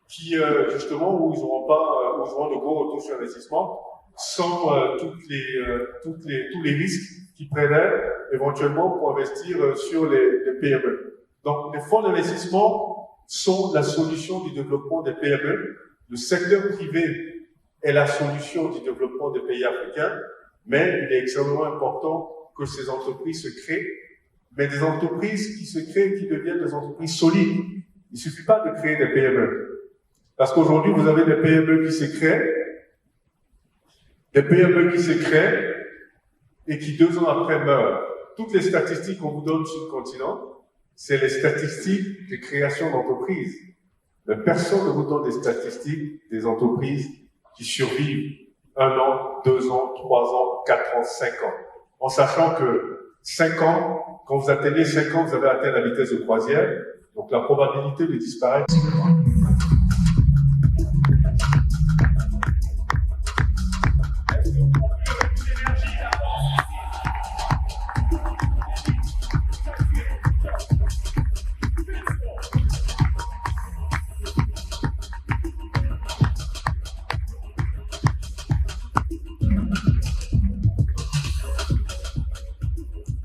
qui, justement, où ils n'auront pas, où ils auront de gros retours sur investissement, sans tous les risques qu'ils prenaient éventuellement pour investir sur les PME. Donc, les fonds d'investissement sont la solution du développement des PME. Le secteur privé est la solution du développement des pays africains, mais il est extrêmement important que ces entreprises se créent, mais des entreprises qui se créent, qui deviennent des entreprises solides. Il ne suffit pas de créer des PME. Parce qu'aujourd'hui, vous avez des PME qui se créent, et qui 2 ans après meurent. Toutes les statistiques qu'on vous donne sur le continent, c'est les statistiques de création d'entreprises. Mais personne ne vous donne des statistiques des entreprises qui survivent 1 an, 2 ans, 3 ans, 4 ans, 5 ans. En sachant que 5 ans, quand vous atteignez 5 ans, vous avez atteint la vitesse de croisière. Donc la probabilité de disparaître, c'est grande.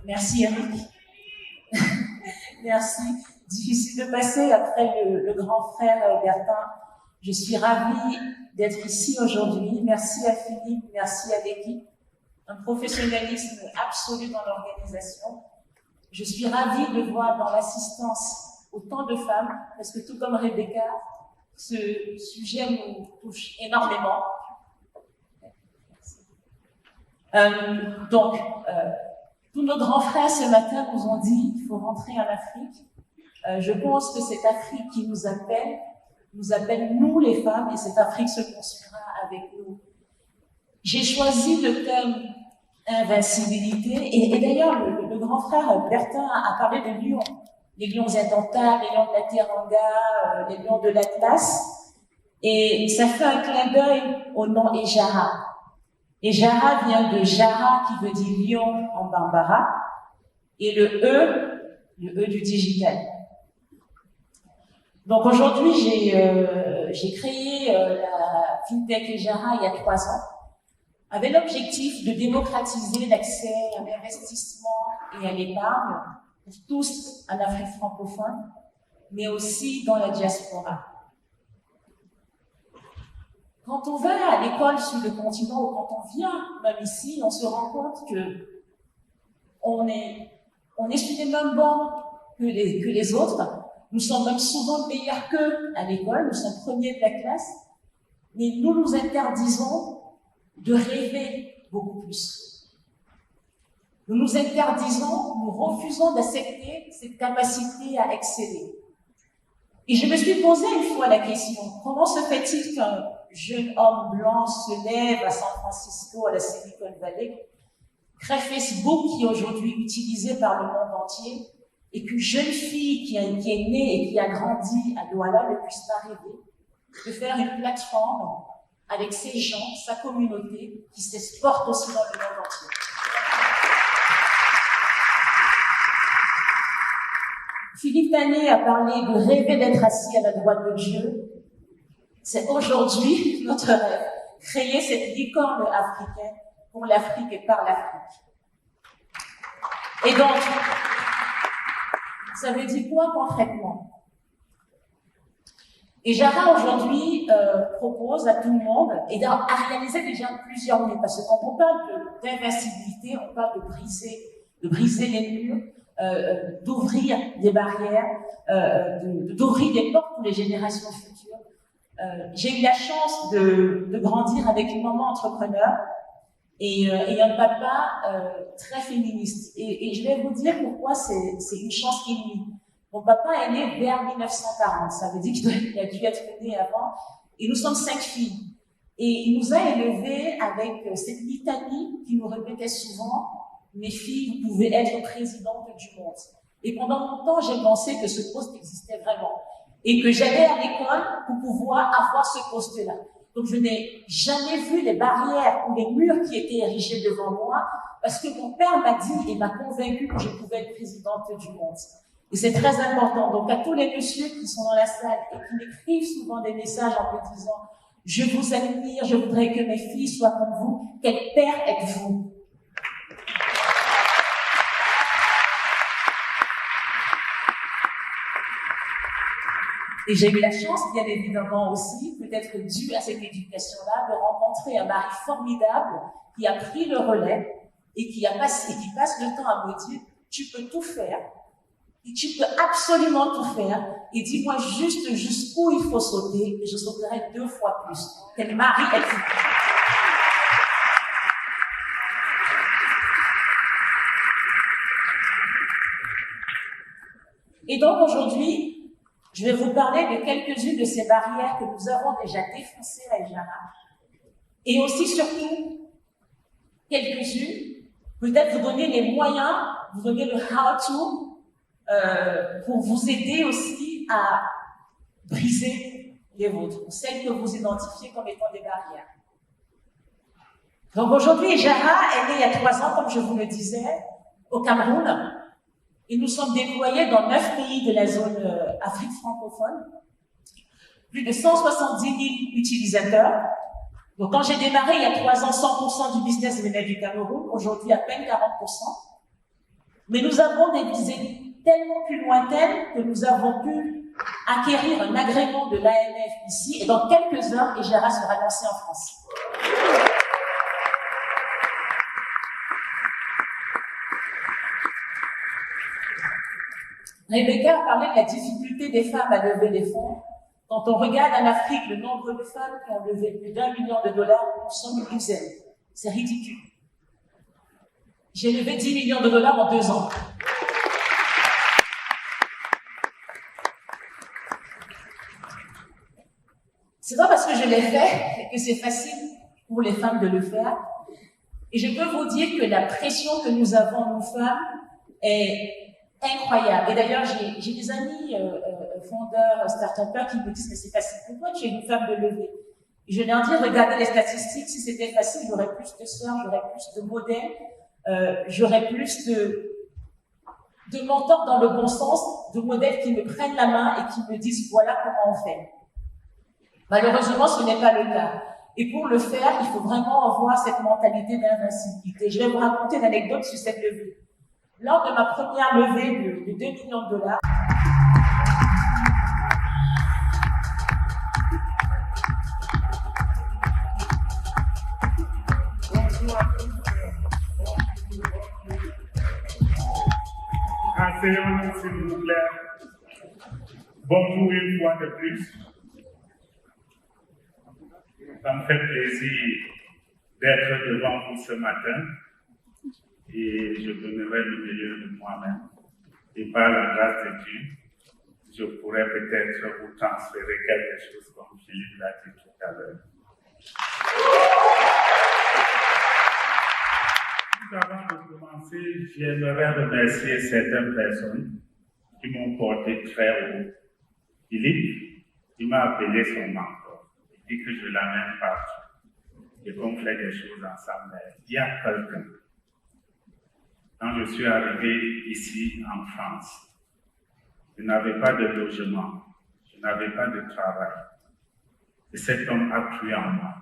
Merci Eric. Merci. Difficile de passer après le grand frère Bertin. Je suis ravie d'être ici aujourd'hui. Merci à Philippe, merci à l'équipe. Un professionnalisme absolu dans l'organisation. Je suis ravie de voir dans l'assistance autant de femmes, parce que tout comme Rebecca, ce sujet nous touche énormément. Tous nos grands frères ce matin nous ont dit qu'il faut rentrer en Afrique. Je pense que cette Afrique qui nous appelle nous les femmes, et cette Afrique se construira avec nous. J'ai choisi le thème invincibilité, et d'ailleurs le grand frère Bertin a parlé de lions, les lions indomptables, les lions de la Teranga, les lions de l'Atlas, et ça fait un clin d'œil au nom Ejara. Ejara vient de Jara qui veut dire lion en bambara, et le E du digital. Donc aujourd'hui, j'ai créé la FinTech Ejara il y a 3 ans, avec l'objectif de démocratiser l'accès à l'investissement et à l'épargne pour tous en Afrique francophone, mais aussi dans la diaspora. Quand on va à l'école sur le continent, ou quand on vient même ici, on se rend compte que on est sur les mêmes bancs que les autres. Nous sommes même souvent meilleurs qu'eux à l'école, nous sommes premiers de la classe, mais nous nous interdisons de rêver beaucoup plus. Nous nous interdisons, nous refusons d'accepter cette capacité à exceller. Et je me suis posé une fois la question, comment se fait-il qu'un jeune homme blanc se lève à San Francisco, à la Silicon Valley, crée Facebook qui est aujourd'hui utilisé par le monde entier, et qu'une jeune fille qui est née et qui a grandi à Douala ne puisse pas rêver de faire une plateforme avec ses gens, sa communauté, qui s'exporte aussi dans le monde entier. Philippe Tanet a parlé de rêver d'être assis à la droite de Dieu. C'est aujourd'hui notre rêve, créer cette licorne africaine pour l'Afrique et par l'Afrique. Et donc, ça veut dire quoi concrètement? Et Jara aujourd'hui propose à tout le monde, et à réaliser déjà plusieurs murs, parce que quand on parle d'invincibilité, on parle de briser les murs, d'ouvrir des barrières, d'ouvrir des portes pour les générations futures. J'ai eu la chance de grandir avec une maman entrepreneur et un papa très féministe. Et je vais vous dire pourquoi c'est une chance inouïe. Mon papa est né vers 1940, ça veut dire qu'il a dû être né avant, et nous sommes 5 filles. Et il nous a élevés avec cette litanie qui nous répétait souvent: mes filles, vous pouvez être présidente du monde. Et pendant longtemps, j'ai pensé que ce poste existait vraiment, et que j'allais à l'école pour pouvoir avoir ce poste-là. Donc je n'ai jamais vu les barrières ou les murs qui étaient érigés devant moi, parce que mon père m'a dit et m'a convaincu que je pouvais être présidente du monde. Et c'est très important. Donc, à tous les messieurs qui sont dans la salle et qui m'écrivent souvent des messages en me disant « Je vous admire, je voudrais que mes filles soient comme vous. Quel père êtes-vous » Et j'ai eu la chance, bien évidemment aussi, peut-être dû à cette éducation-là, de rencontrer un mari formidable qui a pris le relais et qui passe le temps à me dire, tu peux tout faire, et tu peux absolument tout faire, et dis-moi juste jusqu'où il faut sauter, et je sauterai 2 fois plus. Quel mari est-il? Et donc aujourd'hui, je vais vous parler de quelques-unes de ces barrières que nous avons déjà défoncées à Ejara, et aussi surtout quelques-unes, peut-être vous donner les moyens, vous donner le how-to pour vous aider aussi à briser les vôtres, celles que vous identifiez comme étant des barrières. Donc aujourd'hui, Ejara est née il y a 3 ans, comme je vous le disais, au Cameroun. Et nous sommes déployés dans 9 pays de la zone Afrique francophone. Plus de 170 000 utilisateurs. Donc quand j'ai démarré il y a 3 ans, 100% du business venait du Cameroun. Aujourd'hui, à peine 40%. Mais nous avons des visées tellement plus lointaines que nous avons pu acquérir un agrément de l'AMF ici. Et dans quelques heures, Ejara sera lancé en France. Rebecca a parlé de la difficulté des femmes à lever des fonds. Quand on regarde en Afrique le nombre de femmes qui ont levé plus d'1 million de dollars, nous sommes une dizaine. C'est ridicule. J'ai levé 10 millions de dollars en 2 ans. C'est pas parce que je l'ai fait que c'est facile pour les femmes de le faire. Et je peux vous dire que la pression que nous avons, nous femmes, est incroyable. Et d'ailleurs, j'ai des amis fondeurs, start-upers qui me disent mais c'est facile pour toi, tu es une femme de lever. Et je leur dis, regardez les statistiques, si c'était facile, j'aurais plus de sœurs, j'aurais plus de modèles, j'aurais plus de mentors dans le bon sens, de modèles qui me prennent la main et qui me disent voilà comment on fait. Malheureusement, ce n'est pas le cas. Et pour le faire, il faut vraiment avoir cette mentalité d'invincibilité. Je vais vous raconter une anecdote sur cette levée. Lors de ma première levée de 2 millions de dollars, Asseyons-nous, s'il vous plaît. Bonjour une fois de plus. Ça me fait plaisir d'être devant vous ce matin. Et je donnerai le meilleur de moi-même. Et par la grâce de Dieu, je pourrais peut-être vous transférer quelque chose comme Philippe l'a dit tout à l'heure. Tout avant de commencer, j'aimerais remercier certaines personnes qui m'ont porté très haut. Philippe, il m'a appelé son mentor. Il dit que je l'amène partout et qu'on fait des choses ensemble. Mais il y a quelqu'un. Quand je suis arrivé ici en France, je n'avais pas de logement, je n'avais pas de travail. Et cet homme a cru en moi.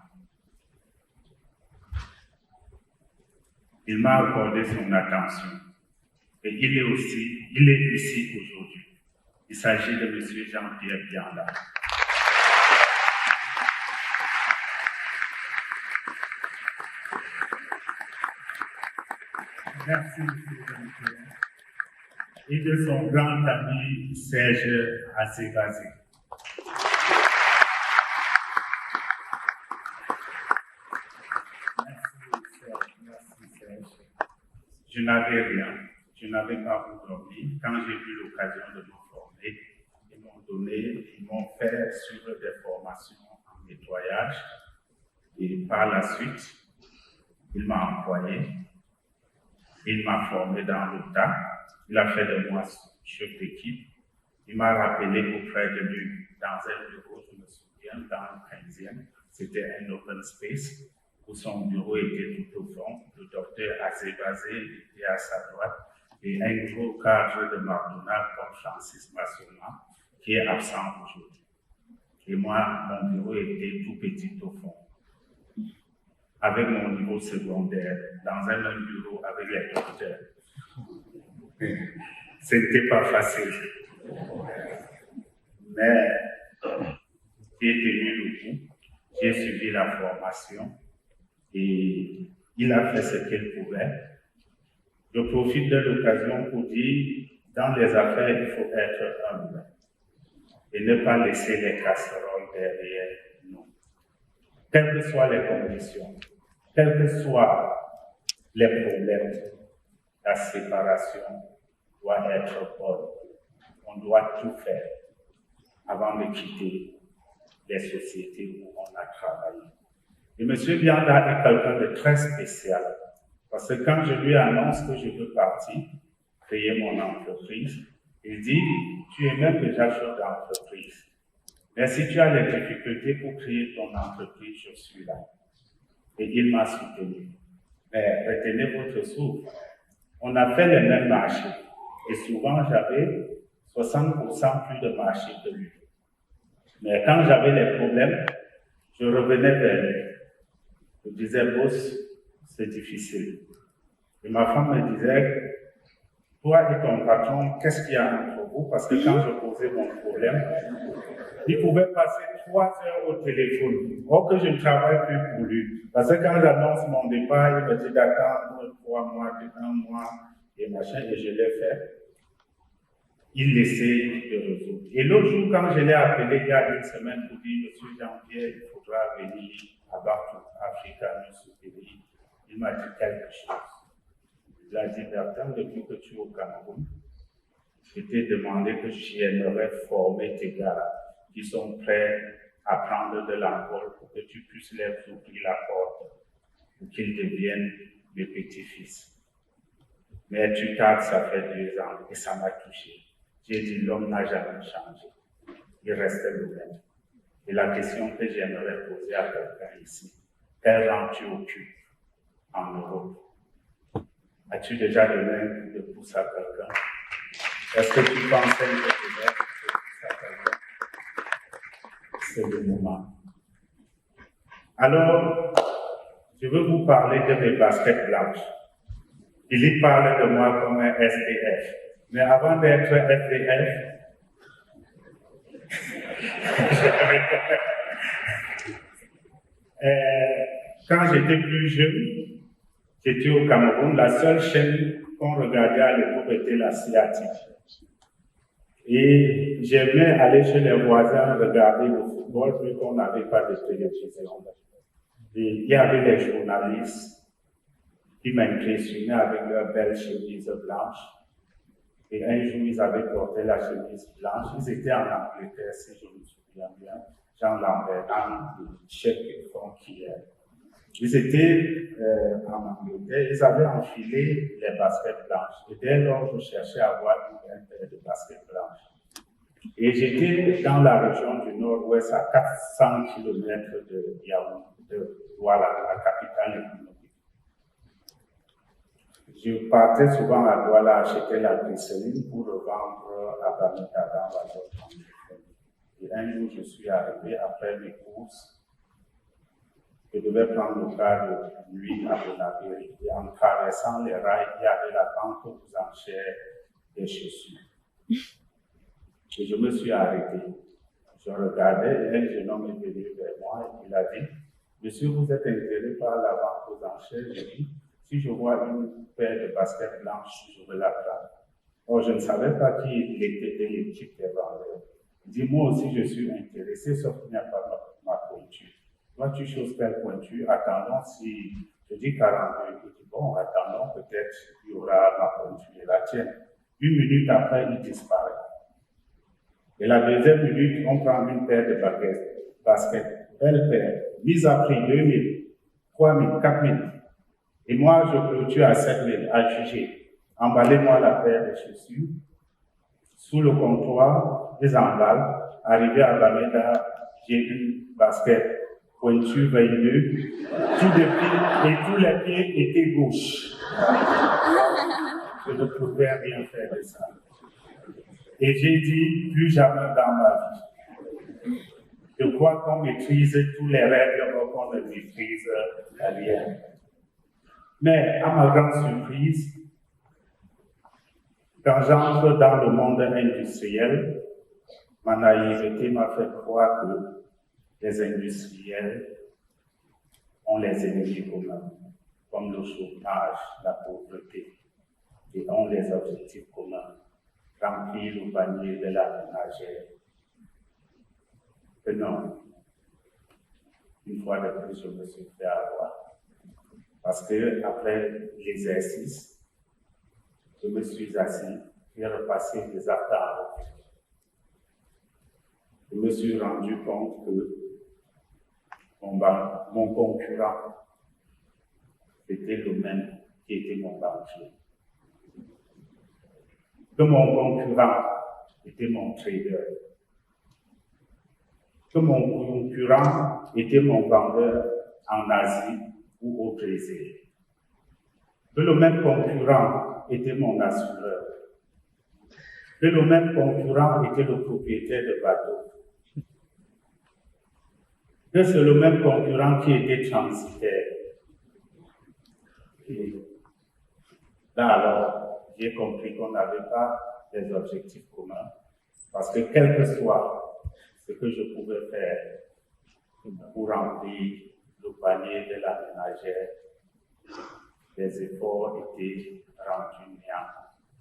Il m'a accordé son attention. Et il est ici aujourd'hui. Il s'agit de M. Jean-Pierre Bianda. Merci, M. Jean-Pierre. Et de son grand ami Serge Azévazé. Merci Serge. Je n'avais rien, je n'avais pas où dormir. Quand j'ai eu l'occasion de me former, ils m'ont fait suivre des formations en nettoyage. Et par la suite, il m'a employé. Il m'a formé dans l'OTA. Il a fait de moi chef d'équipe. Il m'a rappelé auprès de lui dans un bureau, je me souviens, dans le 15e. C'était un open space où son bureau était tout au fond. Le docteur Azévazé était à sa droite et un gros cadre de McDonald's comme Francis Massoma qui est absent aujourd'hui. Et moi, mon bureau était tout petit au fond. Avec mon niveau secondaire, dans un même bureau avec les docteurs. Ce n'était pas facile. Mais j'ai tenu le coup, j'ai suivi la formation et il a fait ce qu'il pouvait. Je profite de l'occasion pour dire, dans les affaires, il faut être humble et ne pas laisser les casseroles derrière nous. Quelles que soient les conditions, quels que soient les problèmes, la séparation doit être bonne. On doit tout faire avant de quitter les sociétés où on a travaillé. Et M. Bianda est quelqu'un de très spécial, parce que quand je lui annonce que je veux partir, créer mon entreprise, il dit, tu es même déjà chef d'entreprise. Mais si tu as des difficultés pour créer ton entreprise, je suis là. Et il m'a soutenu. Mais retenez votre souffle. On a fait les mêmes marchés. Et souvent, j'avais 60% plus de marchés que lui. Mais quand j'avais les problèmes, je revenais vers lui. Je disais, boss, c'est difficile. Et ma femme me disait, toi et ton patron, qu'est-ce qu'il y a entre vous? Parce que quand je posais mon problème, il pouvait passer 3 heures au téléphone. Or que je ne travaille plus pour lui. Parce que quand j'annonce mon départ, il me dit d'attendre 3 mois, 1 mois, et machin, et je l'ai fait. Il essaie de résoudre. Et l'autre jour, quand je l'ai appelé il y a 1 semaine pour dire, Monsieur Jean-Pierre, il faudra venir à Bartou, Africa, nous soutenir, il m'a dit quelque chose. Il a dit, Bertrand, depuis que tu es au Cameroun, je t'ai demandé que j'aimerais former tes gars qui sont prêts à prendre de l'envol pour que tu puisses leur ouvrir la porte pour qu'ils deviennent mes petits-fils. Mais tu tardes, ça fait 2 ans et ça m'a touché. J'ai dit, l'homme n'a jamais changé. Il restait le même. Et la question que j'aimerais poser à quelqu'un ici, quel rang tu occupes en Europe? As-tu déjà donné un coup de pouce à quelqu'un? Est-ce que tu pensais que tu devais pouce à quelqu'un? C'est le moment. Alors, je veux vous parler de mes baskets blanches. Il y parle de moi comme un SDF. Mais avant d'être SDF, quand j'étais plus jeune, j'étais au Cameroun, la seule chaîne qu'on regardait à l'époque était la Sciatique. Et j'aimais aller chez les voisins regarder le football, vu qu'on n'avait pas de télévision. Et il y avait les journalistes qui m'impressionnaient avec leurs belles chemises blanches. Et un jour, ils avaient porté la chemise blanche. Ils étaient en Angleterre, si je me souviens bien. Jean Lambert, chef frontière. Ils étaient en Angleterre, ils avaient enfilé les baskets blanches. Et dès lors, je cherchais à avoir une paire de baskets blanches. Et j'étais dans la région du Nord-Ouest, à 400 km de Yaoundé, de Douala, la capitale économique. Je partais souvent à Douala acheter la glycérine pour revendre à Bamita dans la zone. Et un jour, je suis arrivé après mes courses. Je devais prendre le car de nuit à Bonaviri. Et en traversant les rails, il y avait la vente aux enchères des chaussures. Et je me suis arrêté. Je regardais et un jeune homme est venu vers moi et il a dit, Monsieur, vous êtes intéressé par la vente aux enchères? J'ai dit, si je vois une paire de baskets blanches, je veux la prendre. Or, je ne savais pas qui il était de l'équipe des vendeurs. Il dit, moi aussi, je suis intéressé, sauf qu'il n'y a pas ma pointure. Toi, tu choses quelle pointure? Attendons si, je dis 42. Il dit, bon, attendons, peut-être il y aura ma pointure et la tienne. 1 minute après, il disparaît. Et la deuxième minute, on prend une paire de baskets, belle paire, mise à prix 2 000, 3 000, 4 000. Et moi, je clôture à 7 000 à juger. Emballez-moi la paire de chaussures. Sous le comptoir, les emballes. Arrivé à Bamenda, j'ai une basket pointure 22, tout de pied, et tous les pieds étaient gauches. Je ne pouvais rien faire de ça. Et j'ai dit, plus jamais dans ma vie. Je crois qu'on maîtrise tous les règles, mais qu'on ne maîtrise rien. Mais à ma grande surprise, quand j'entre dans le monde industriel, ma naïveté m'a fait croire que les industriels ont les ennemis communs, comme le chômage, la pauvreté. et ont les objectifs communs. Remplir le panier de la ménagère. Que non, une fois de plus, je me suis fait avoir. Parce que après l'exercice, je me suis assis, j'ai repassé des actes en revue. Je me suis rendu compte que mon concurrent était le même qui était mon banquier. Que mon concurrent était mon trader. Que mon concurrent était mon vendeur en Asie ou au Brésil. Que le même concurrent était mon assureur. Que le même concurrent était le propriétaire de bateau. Que c'est le même concurrent qui était transitaire. Et là alors, j'ai compris qu'on n'avait pas des objectifs communs, parce que quel que soit ce que je pouvais faire pour remplir le panier de la ménagère, les efforts étaient rendus néants.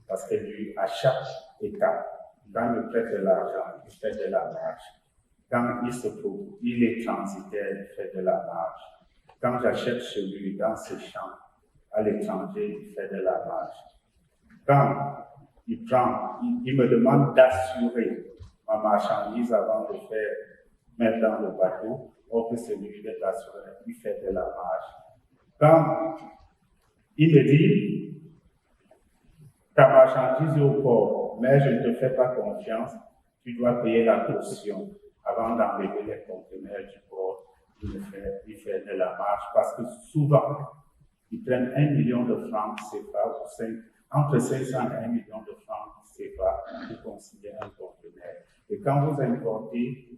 Parce que lui, à chaque étape, quand il prête de l'argent, il fait de la marge. Quand il se trouve, il est transitaire, il fait de la marge. Quand j'achète chez lui, dans ses champs, à l'étranger, il fait de la marge. Quand il me demande d'assurer ma marchandise avant de faire mettre dans le bateau, or que celui d'être assuré, il fait de la marge. Quand il me dit, ta marchandise est au port, mais je ne te fais pas confiance, tu dois payer la caution avant d'enlever les conteneurs du port. Il fait de la marge parce que souvent, ils prennent 1 million de francs CFA, entre 500 et 1 million de francs CFA pour considérer un conteneur. Et quand vous importez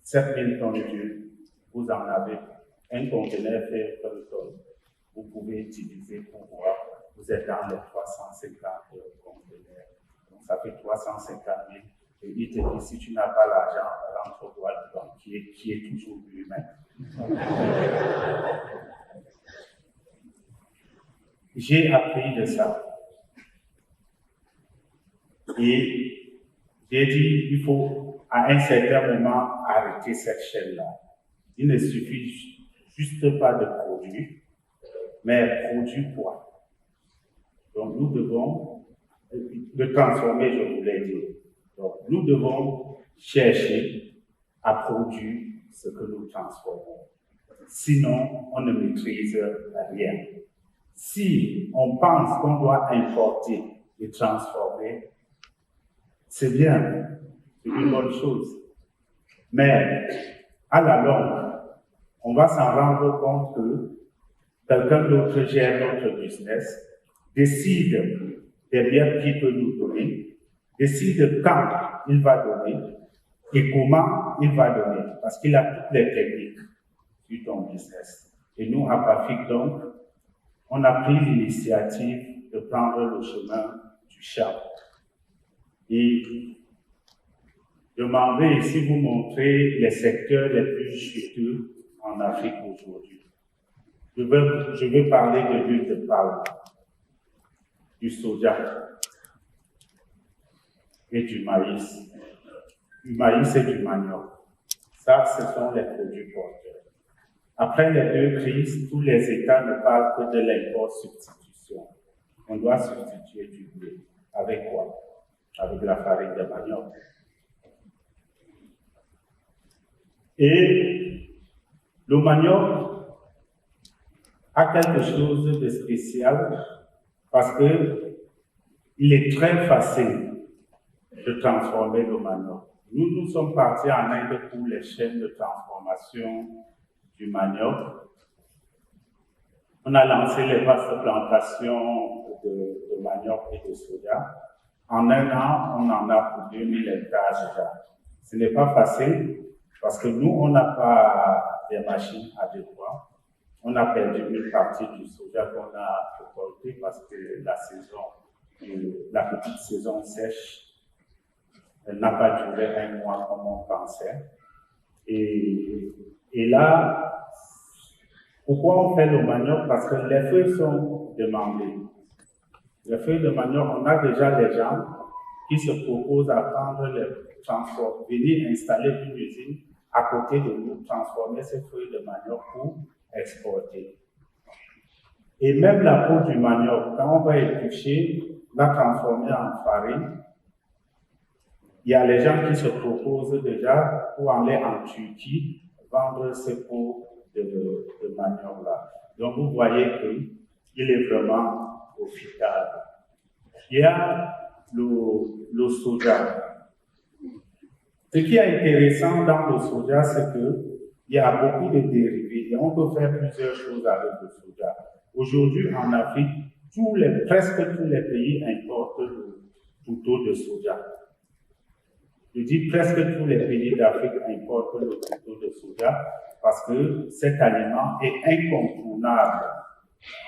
7000 tonnes d'huile, vous en avez un conteneur fait 1 tonne. Vous pouvez utiliser pour voir, vous êtes dans les 350 conteneurs. Donc ça fait 350 000. Et il te dit, si tu n'as pas l'argent, rentre au droit du banquier qui est toujours lui-même. J'ai appris de ça. Et j'ai dit, il faut à un certain moment arrêter cette chaîne-là. Il ne suffit juste pas de produire, mais produire quoi? Donc nous devons le transformer, je voulais dire. Donc nous devons chercher à produire ce que nous transformons. Sinon, on ne maîtrise rien. Si on pense qu'on doit importer et transformer, c'est bien, c'est une bonne chose. Mais à la longue, on va s'en rendre compte que quelqu'un d'autre gère notre business, décide des biens qu'il peut nous donner, décide quand il va donner et comment il va donner, parce qu'il a toutes les techniques sur ton business. Et nous, à Pafic, donc, on a pris l'initiative de prendre le chemin du champ. Et je m'en vais ici vous montrer les secteurs les plus chuteux en Afrique aujourd'hui. Je veux parler de l'huile de palme, du soja et du maïs. Du maïs et du manioc. Ça, ce sont les produits porteurs. Après les 2 crises, tous les États ne parlent que de l'import-substitution. On doit substituer du blé. Avec quoi? Avec la farine de manioc. Et le manioc a quelque chose de spécial parce que il est très facile de transformer le manioc. Nous sommes partis en Inde pour les chaînes de transformation du manioc. On a lancé les vastes plantations de manioc et de soja. En 1 an, on en a pour 2000 hectares déjà. Ce n'est pas facile parce que nous, on n'a pas des machines adéquates. On a perdu une partie du soja qu'on a récolté parce que la petite saison sèche n'a pas duré 1 mois comme on pensait. Et là, pourquoi on fait le manioc? Parce que les feuilles sont demandées. Les feuilles de manioc, on a déjà des gens qui se proposent à prendre les transports, venir installer une usine à côté de nous, transformer ces feuilles de manioc pour exporter. Et même la peau du manioc, quand on va éplucher, la transformer en farine, il y a les gens qui se proposent déjà pour aller en Turquie vendre ces peaux de manioc-là. Donc vous voyez qu'il est vraiment profitable. Il y a le soja. Ce qui est intéressant dans le soja, c'est qu'il y a beaucoup de dérivés et on peut faire plusieurs choses avec le soja. Aujourd'hui, en Afrique, presque tous les pays importent le couteau de soja. Je dis presque tous les pays d'Afrique importent le couteau de soja parce que cet aliment est incontournable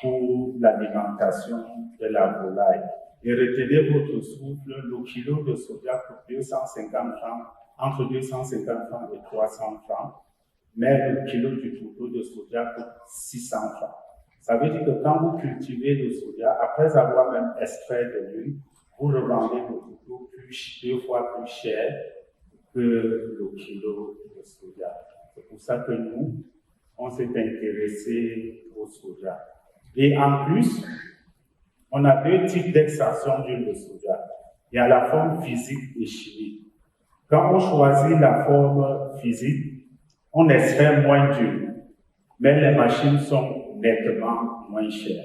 pour l'alimentation de la volaille. Et retenez votre souffle, le kilo de soja coûte 250 francs, entre 250 francs et 300 francs, mais le kilo du couteau de soja coûte 600 francs. Ça veut dire que quand vous cultivez le soja, après avoir même extrait de l'huile, vous revendez le couteau 2 fois plus cher que le kilo de soja. C'est pour ça que nous, on s'est intéressé au soja. Et en plus, on a 2 types d'extraction d'huile de soja. Il y a la forme physique et chimique. Quand on choisit la forme physique, on extrait moins d'huile, mais les machines sont nettement moins chères.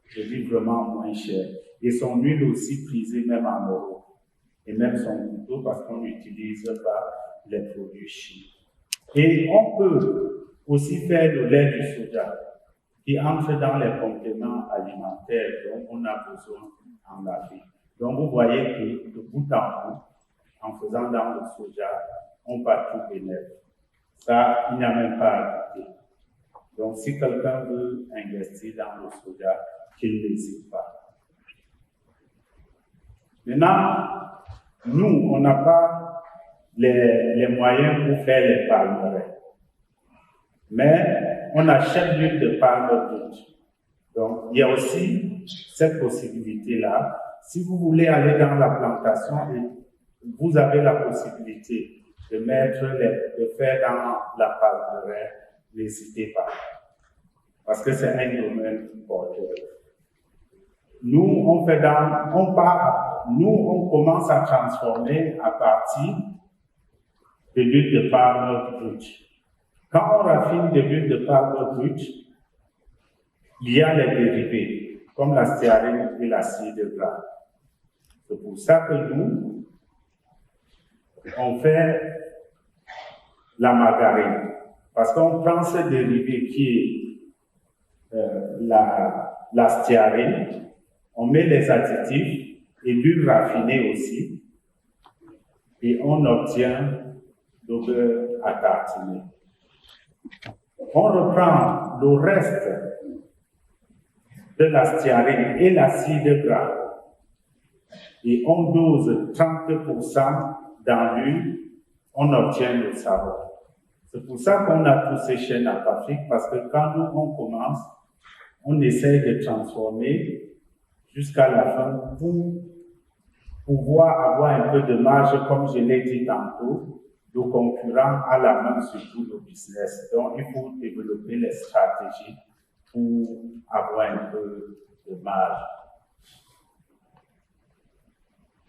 Je dis vraiment moins chères. Et son huile aussi prisée même en Europe. Et même son couteau parce qu'on n'utilise pas les produits chimiques. Et on peut aussi faire le lait du soja qui entre dans les compléments alimentaires dont on a besoin en Afrique. Donc vous voyez que de bout en bout, en faisant dans le soja, on va tout bénéfice. Ça, il n'y a même pas à goûter. Donc si quelqu'un veut investir dans le soja, qu'il n'hésite pas. Maintenant, nous, on n'a pas les moyens pour faire les palmeraies. Mais on achète l'huile de palme brute. Donc, il y a aussi cette possibilité-là. Si vous voulez aller dans la plantation, vous avez la possibilité de faire dans la palmeraie, n'hésitez pas. Parce que c'est un domaine porteur. Nous, on commence à transformer à partir de l'huile de palme brute. Quand on raffine de l'huile de palme brute, il y a les dérivés, comme la stéarine et l'acide gras. C'est pour ça que nous, on fait la margarine. Parce qu'on prend ce dérivé qui est la stéarine, on met les additifs et l'huile raffinée aussi, et on obtient le beurre à tartiner. On reprend le reste de la stéarine et l'acide gras et on dose 30% dans l'huile, on obtient le savon. C'est pour ça qu'on a tous ces chaînes à Afrique, parce que quand nous on commence, on essaie de transformer jusqu'à la fin pour pouvoir avoir un peu de marge, comme je l'ai dit tantôt, de concurrents à la main sur tout le business. Donc, il faut développer les stratégies pour avoir un peu de marge.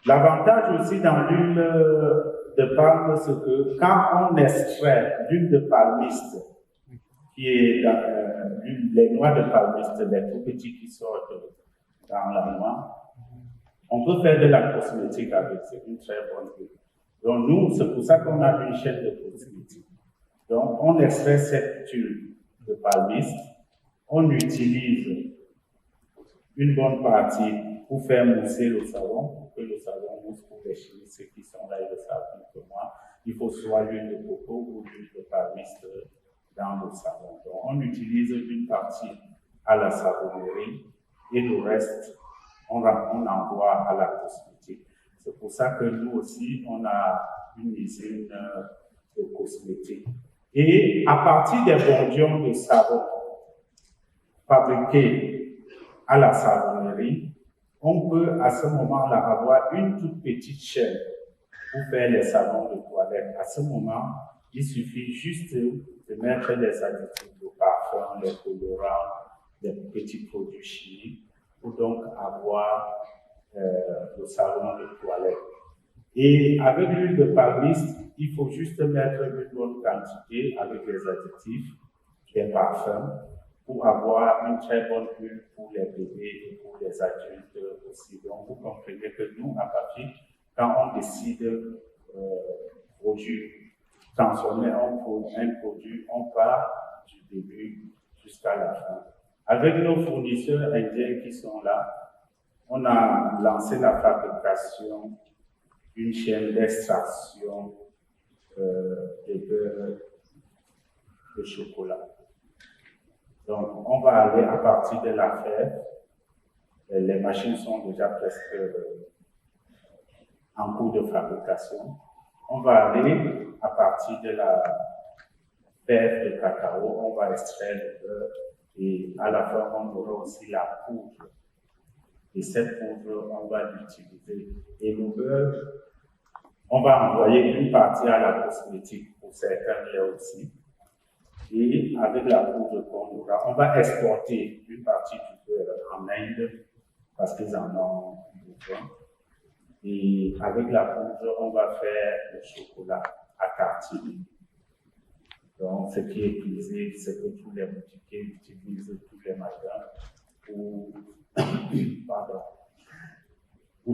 L'avantage aussi dans l'huile de palme, c'est que quand on extrait l'huile de palmiste, qui est dans les noix de palmiste, les tout petits qui sortent dans la noix, on peut faire de la cosmétique avec, c'est une très bonne huile. Donc nous, c'est pour ça qu'on a une chaîne de cosmétique. Donc on extrait cette huile de palmiste, on utilise une bonne partie pour faire mousser le savon, pour que le savon mousse pour les chimistes qui sont là, ils le savent plus que moi. Il faut soit l'huile de coco ou l'huile de palmiste dans le savon. Donc on utilise une partie à la savonnerie et le reste, on envoie à la cosmétique. C'est pour ça que nous aussi, on a une usine de cosmétiques. Et à partir des bouillons de savon fabriqués à la savonnerie, on peut à ce moment-là avoir une toute petite chaîne pour faire les savons de toilette. À ce moment, il suffit juste de mettre les additifs, le parfum, les colorants, les petits produits chimiques pour donc avoir le savon de toilette. Et avec l'huile de palmiste, il faut juste mettre une bonne quantité avec les additifs, les parfums, pour avoir une très bonne huile pour les bébés et pour les adultes aussi. Donc, vous comprenez que nous, à Papier, quand on décide transformer un produit, on part du début jusqu'à la fin. Avec nos fournisseurs indiens qui sont là, on a lancé la fabrication d'une chaîne d'extraction de beurre de chocolat. Donc, on va aller à partir de la fève. Les machines sont déjà presque en cours de fabrication. On va aller à partir de la fève de cacao, on va extraire le beurre et à la fin, on aura aussi la poudre. Et cette poudre, on va l'utiliser. Et le beurre, on va envoyer une partie à la cosmétique pour certains laits aussi. Et avec la poudre qu'on aura, on va exporter une partie du beurre en Inde parce qu'ils en ont besoin. Et avec la poudre, on va faire le chocolat à tartiner. Donc, ce qui est utilisé, c'est que tous les boutiquiers utilisent tous les matins pour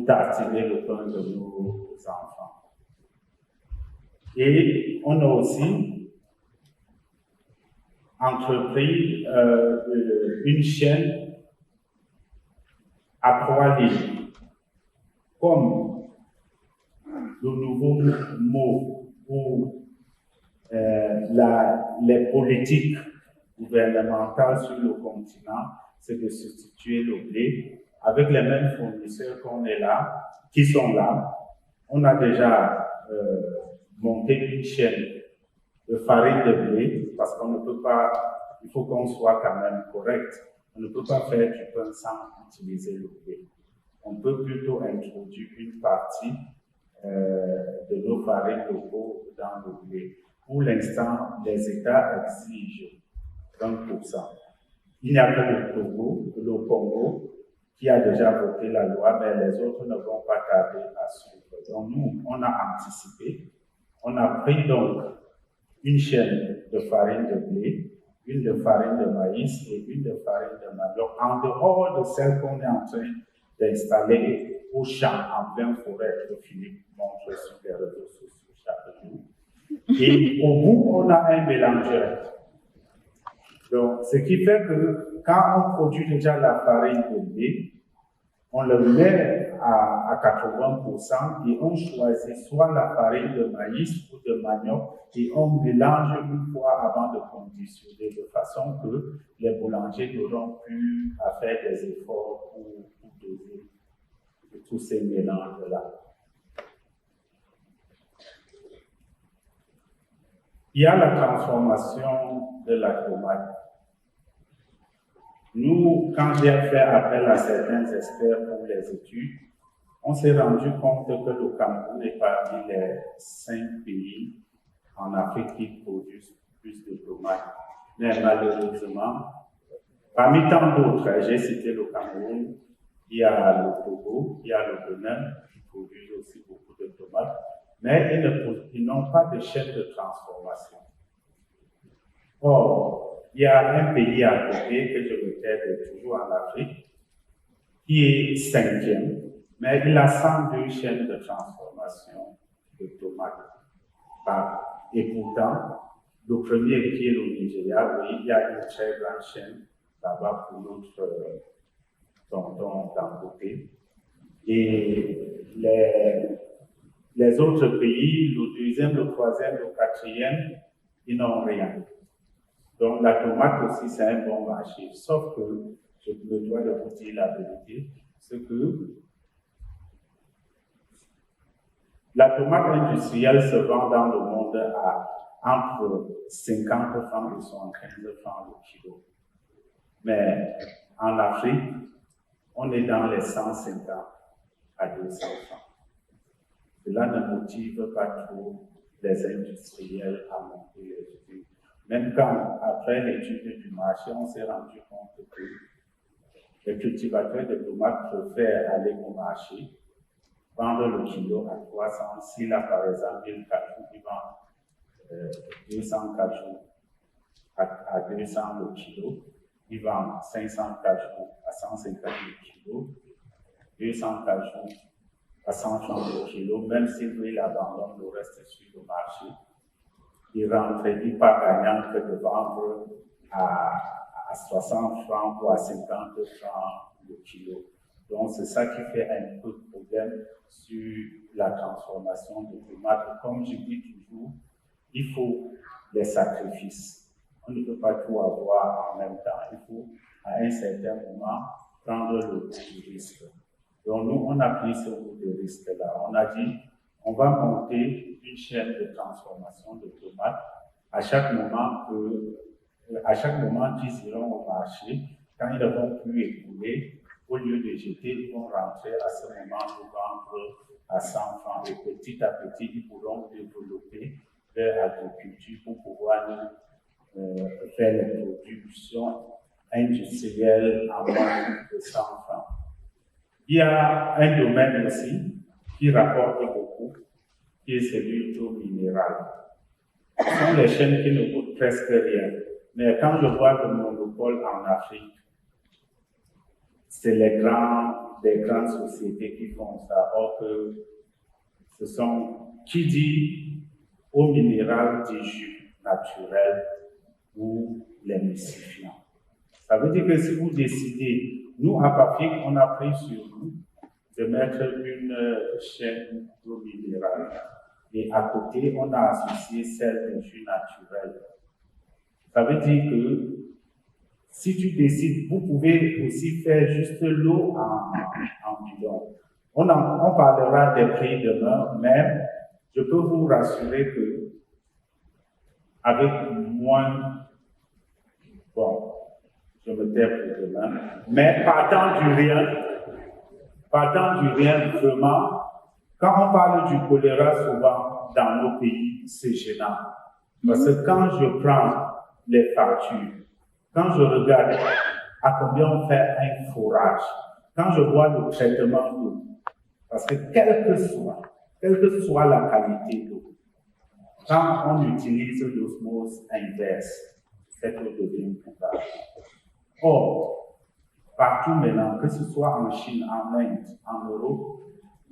tartiner le pain de nos enfants. Et on a aussi entrepris une chaîne à 3 lignes. Comme le nouveau mot pour les politiques gouvernementales sur le continent, c'est de substituer le blé avec les mêmes fournisseurs qu'on est là, qui sont là. On a déjà monté une chaîne de farine de blé parce qu'on ne peut pas, il faut qu'on soit quand même correct. On ne peut pas faire du pain sans utiliser le blé. On peut plutôt introduire une partie de nos farines locaux dans le blé. Pour l'instant, les États exigent 20%. Il n'y a que le Congo, qui a déjà voté la loi, mais les autres ne vont pas tarder à suivre. Donc nous, on a anticipé. On a pris donc une chaîne de farine de blé, une de farine de maïs et une de farine de manioc, en dehors de celle qu'on est en train d'installer au champ en pleine forêt que Philippe montre sur les réseaux sociaux chaque jour. Et au bout, on a un mélangeur. Donc, ce qui fait que quand on produit déjà la farine de blé, on le met à 80% et on choisit soit la farine de maïs ou de manioc et on mélange une fois avant de conditionner de façon que les boulangers n'auront plus à faire des efforts pour doser tous ces mélanges-là. Il y a la transformation de la tomate. Nous, quand j'ai fait appel à certains experts pour les études, on s'est rendu compte que le Cameroun est parmi les 5 pays en Afrique qui produisent plus de tomates. Mais malheureusement, parmi tant d'autres, j'ai cité le Cameroun, il y a le Togo, il y a le Bénin qui produisent aussi beaucoup de tomates, mais ils n'ont pas de chaîne de transformation. Or, il y a un pays à côté que je répète toujours en Afrique, qui est 5e, mais il a 102 chaînes de transformation de tomates. Et pourtant, le premier qui est le Nigeria, oui, il y a une très grande chaîne là-bas pour notre tonton Dangote. Et les autres pays, le 2e, le 3e, le 4e, ils n'ont rien. Donc la tomate aussi, c'est un bon marché. Sauf que, je me dois de vous dire la vérité, c'est que la tomate industrielle se vend dans le monde à entre 50 francs et 75 francs le kilo. Mais en Afrique, on est dans les 150 à 200 francs. Cela ne motive pas trop les industriels à monter les prix. Même quand, après l'étude du marché, on s'est rendu compte que les cultivateurs de tomates préfèrent aller au marché, vendre le kilo à 300. S'il a par exemple 1000 cajous, il vend 200 cajous à 200 le kilo. Il vend 500 cajous à 150 le kilo, 200 cajous à 100 francs le kilo, même s'il veut, il abandonne le reste sur le marché. Il rentre, il n'est pas gagnant que de vendre à 60 francs ou à 50 francs le kilo. Donc, c'est ça qui fait un peu de problème sur la transformation de tomates. Comme je dis toujours, il faut des sacrifices. On ne peut pas tout avoir en même temps. Il faut, à un certain moment, prendre le coup du risque. Donc, nous, on a pris ce coup de risque-là. On a dit, on va monter une chaîne de transformation de tomates. À chaque moment qu'ils iront au marché, quand ils ne vont plus écouler, au lieu de jeter, ils vont rentrer à ce moment nous vendre à 100 francs. Et petit à petit, ils pourront développer leur agriculture pour pouvoir faire les productions industrielles en moins de 100 francs. Il y a un domaine aussi qui rapporte beaucoup, qui est celui du minéral. Ce sont les chaînes qui ne coûtent presque rien. Mais quand je vois le monopole en Afrique, c'est des grandes sociétés qui font ça. Or que ce sont, qui dit au minéral dit jus naturel ou les mycifiants. Ça veut dire que si vous décidez, nous à Papic, on a pris sur nous de mettre une chaîne d'eau minérale. Et à côté, on a associé celle de jus naturel. Ça veut dire que si tu décides, vous pouvez aussi faire juste l'eau en bidon. On parlera des prix demain, mais je peux vous rassurer que avec moins, bon, je me tais pour demain, mais partant du rien vraiment, quand on parle du choléra souvent dans nos pays, c'est gênant. Parce que quand je prends les factures, quand je regarde à combien on fait un forage, quand je vois le traitement d'eau, parce que quelle que soit la qualité d'eau, quand on utilise l'osmose inverse, cette eau devient potable. Or, partout maintenant, que ce soit en Chine, en Inde, en Europe,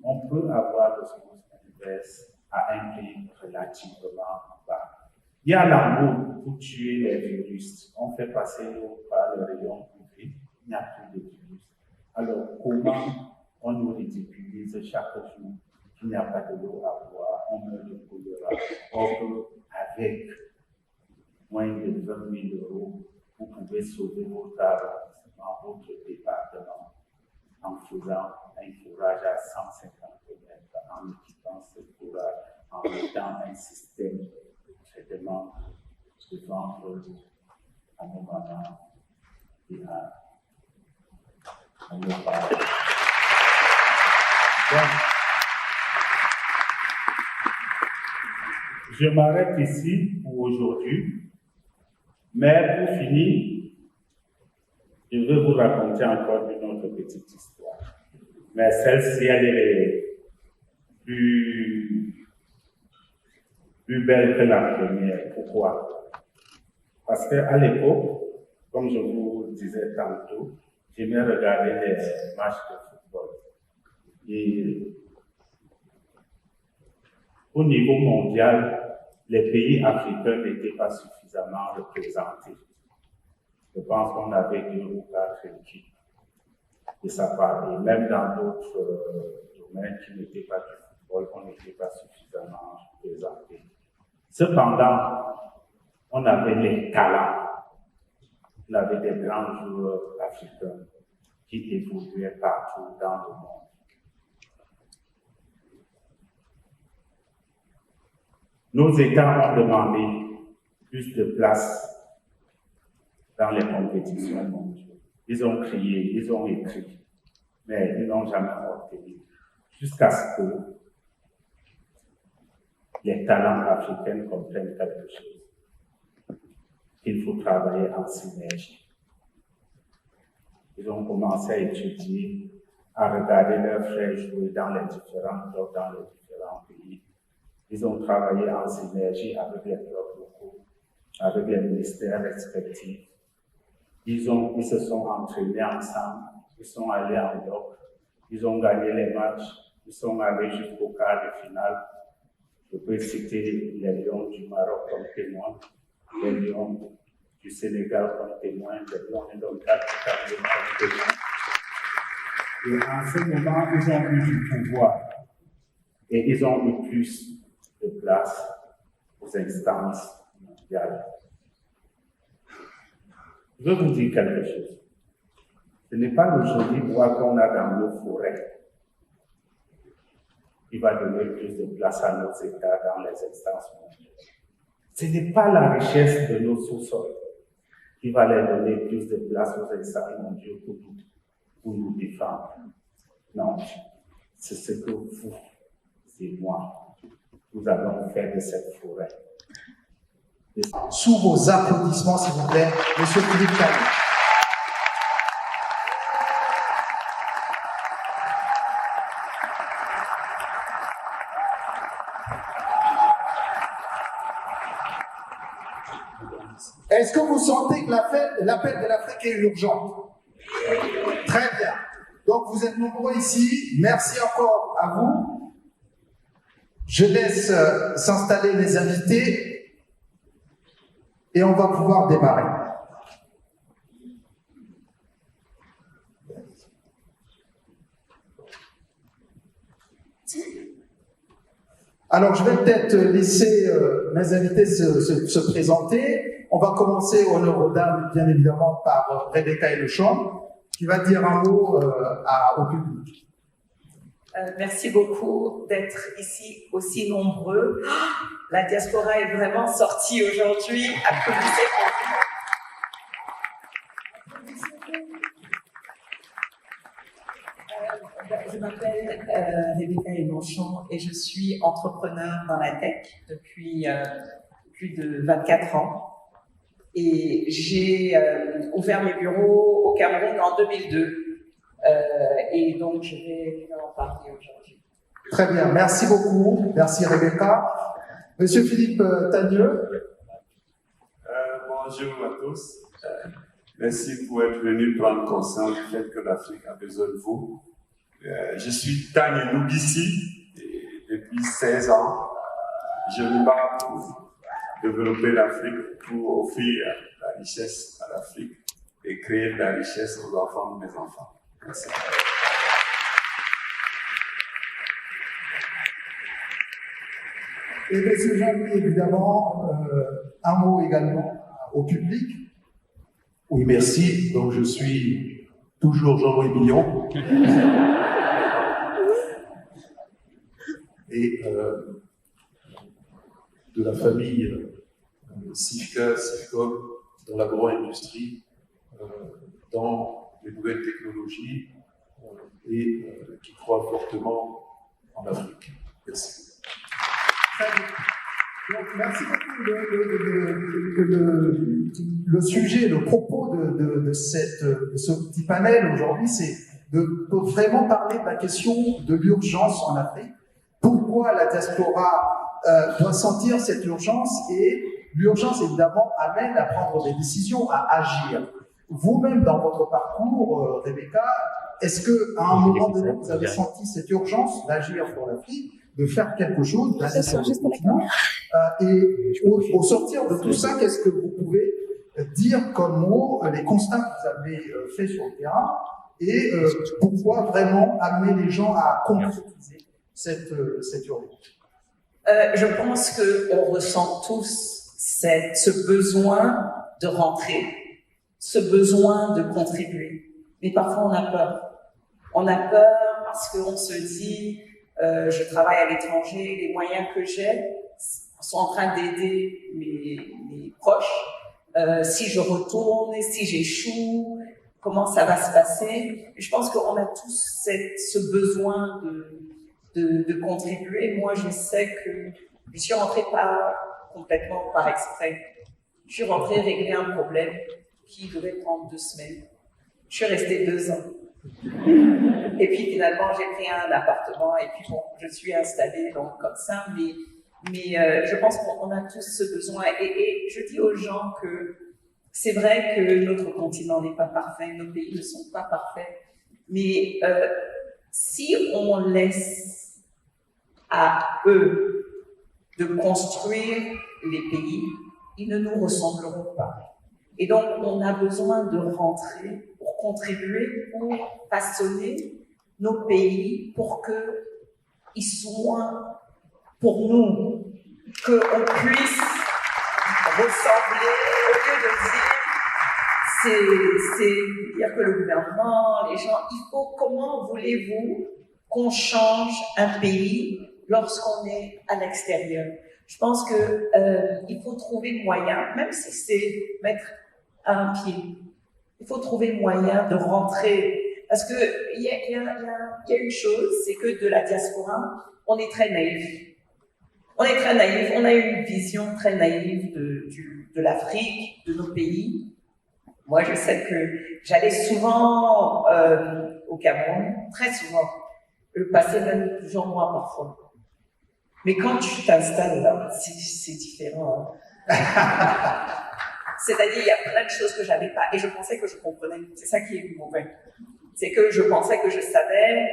on peut avoir l'osmose inverse à un prix relativement bas. Il y a l'amour pour tuer les virus. On fait passer l'eau par le rayon UV, il n'y a plus de virus. Alors, comment on nous ridiculise chaque jour qu'il n'y a pas de l'eau à boire, on meurt de choléra. Or, avec moins de 20 000 euros, vous pouvez sauver votre arrondissement, votre département, en faisant un forage à 150 mètres, en équipant ce forage, en mettant un système de traitement de vendre à nos mamans et à nos parents. Je m'arrête ici pour aujourd'hui, mais pour finir, je vais vous raconter encore une autre petite histoire. Mais celle-ci, elle est plus belle que la première. Pourquoi? Parce qu'à l'époque, comme je vous le disais tantôt, j'aimais regarder les matchs de football. Et au niveau mondial, les pays africains n'étaient pas suffisamment représentés. Je pense qu'on avait 2 ou 4 équipes de sa part. Et même dans d'autres domaines qui n'étaient pas du football, on n'était pas suffisamment représentés. Cependant, on avait les talents. On avait des grands joueurs africains qui évoluaient partout dans le monde. Nos États ont demandé plus de place dans les compétitions mondiales. Ils ont crié, ils ont écrit mais ils n'ont jamais obtenu. Jusqu'à ce que les talents africains comprennent quelque chose. Il faut travailler en synergie. Ils ont commencé à étudier, à regarder leurs frères jouer dans les différents clubs, dans les différents pays. Ils ont travaillé en synergie avec les clubs locaux, avec les ministères respectifs. Ils se sont entraînés ensemble, ils sont allés en bloc, ils ont gagné les matchs, ils sont allés jusqu'au quart de finale. Je peux citer les Lions du Maroc comme témoin, les Lions du Sénégal comme témoin, les Lions de l'Ontario comme témoin. Et en ce moment, ils ont eu du pouvoir et ils ont eu plus de place aux instances mondiales. Je vais vous dire quelque chose. Ce n'est pas le joli bois qu'on a dans nos forêts qui va donner plus de place à nos États dans les instances mondiales. Ce n'est pas la richesse de nos sous-sols qui va les donner plus de place aux instances mondiales pour nous défendre. Non, c'est ce que vous et moi, nous allons faire de cette forêt. Sous vos applaudissements, s'il vous plaît, Monsieur Philippe Tagnon. Est-ce que vous sentez que l'appel de l'Afrique est urgent? Très bien. Donc vous êtes nombreux ici. Merci encore à vous. Je laisse s'installer les invités. Et on va pouvoir démarrer. Alors, je vais peut-être laisser mes invités se présenter. On va commencer au honneur aux dames, bien évidemment, par Rebecca Ellechamp, qui va dire un mot au public. Merci beaucoup d'être ici aussi nombreux. La diaspora est vraiment sortie aujourd'hui. Applaudissez pour vous. Je m'appelle Rebecca Ellechamp et je suis entrepreneur dans la tech depuis plus de 24 ans. Et j'ai ouvert mes bureaux au Cameroun en 2002. Et donc, je vais en parler aujourd'hui. Très bien, merci beaucoup. Merci Rebecca. Monsieur Philippe Tagnon. Bonjour à tous. Merci pour être venu prendre conscience du fait que l'Afrique a besoin de vous. Je suis Tagnon Loubissi et depuis 16 ans, je me bats pour développer l'Afrique, pour offrir la richesse à l'Afrique et créer de la richesse aux enfants de mes enfants. Merci. Et M. Jean-Louis, évidemment, un mot également au public. Oui, merci. Donc, je suis toujours Jean-Louis Millon. Et de la famille Sifka, Sifcom, dans l'agro-industrie, dans les nouvelles technologies et qui croient fortement en Afrique. Merci. Donc, merci beaucoup. Le sujet, le propos de ce petit panel aujourd'hui, c'est de vraiment parler de la question de l'urgence en Afrique. Pourquoi la diaspora doit sentir cette urgence, et l'urgence, évidemment, amène à prendre des décisions, à agir. Vous-même, dans votre parcours, Rebecca, est-ce qu'à un moment donné, vous avez senti cette urgence d'agir pour l'Afrique, de faire quelque chose, d'aller sur le continent, et au sortir de tout ça, qu'est-ce que vous pouvez dire comme mot, les constats que vous avez faits sur le terrain, et pourquoi vraiment amener les gens à concrétiser cette urgence? Je pense qu'on ressent tous ce besoin de rentrer, ce besoin de contribuer. Mais parfois, on a peur. On a peur parce qu'on se dit, je travaille à l'étranger, les moyens que j'ai sont en train d'aider mes proches. Si je retourne, si j'échoue, comment ça va se passer. Je pense qu'on a tous ce besoin de contribuer. Moi, je sais que je suis rentrée pas complètement par exprès. Je suis rentrée régler un problème qui devait prendre 2 semaines. Je suis restée 2 ans. Et puis finalement, j'ai pris un appartement et puis bon, je suis installée donc comme ça. Mais je pense qu'on a tous ce besoin. Et je dis aux gens que c'est vrai que notre continent n'est pas parfait, nos pays ne sont pas parfaits. Mais si on laisse à eux de construire les pays, ils ne nous ressembleront pas. Et donc, on a besoin de rentrer pour contribuer, pour façonner nos pays, pour qu'ils soient pour nous, qu'on puisse ressembler, au lieu de dire que le gouvernement, les gens, comment voulez-vous qu'on change un pays lorsqu'on est à l'extérieur? Je pense que il faut trouver moyen, même si c'est mettre un pied, il faut trouver moyen de rentrer. Parce que il y a une chose, c'est que de la diaspora, on est très naïf. On est très naïf, on a une vision très naïve de l'Afrique, de nos pays. Moi, je sais que j'allais souvent au Cameroun, très souvent, je passais même plusieurs mois parfois. Mais quand tu t'installes là, c'est différent. C'est-à-dire, il y a plein de choses que j'avais pas, et je pensais que je comprenais. C'est ça qui est mauvais. C'est que je pensais que je savais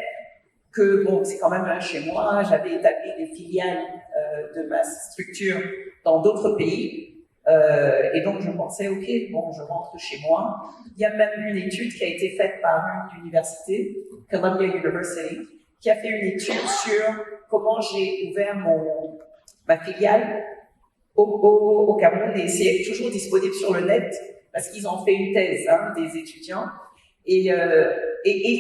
que, bon, c'est quand même là chez moi, j'avais établi des filiales de ma structure dans d'autres pays, et donc je pensais, ok, bon, je rentre chez moi. Il y a même une étude qui a été faite par une université, Columbia University, qui a fait une étude sur comment j'ai ouvert ma filiale au Cameroun, et c'est toujours disponible sur le net, parce qu'ils ont fait une thèse, des étudiants, et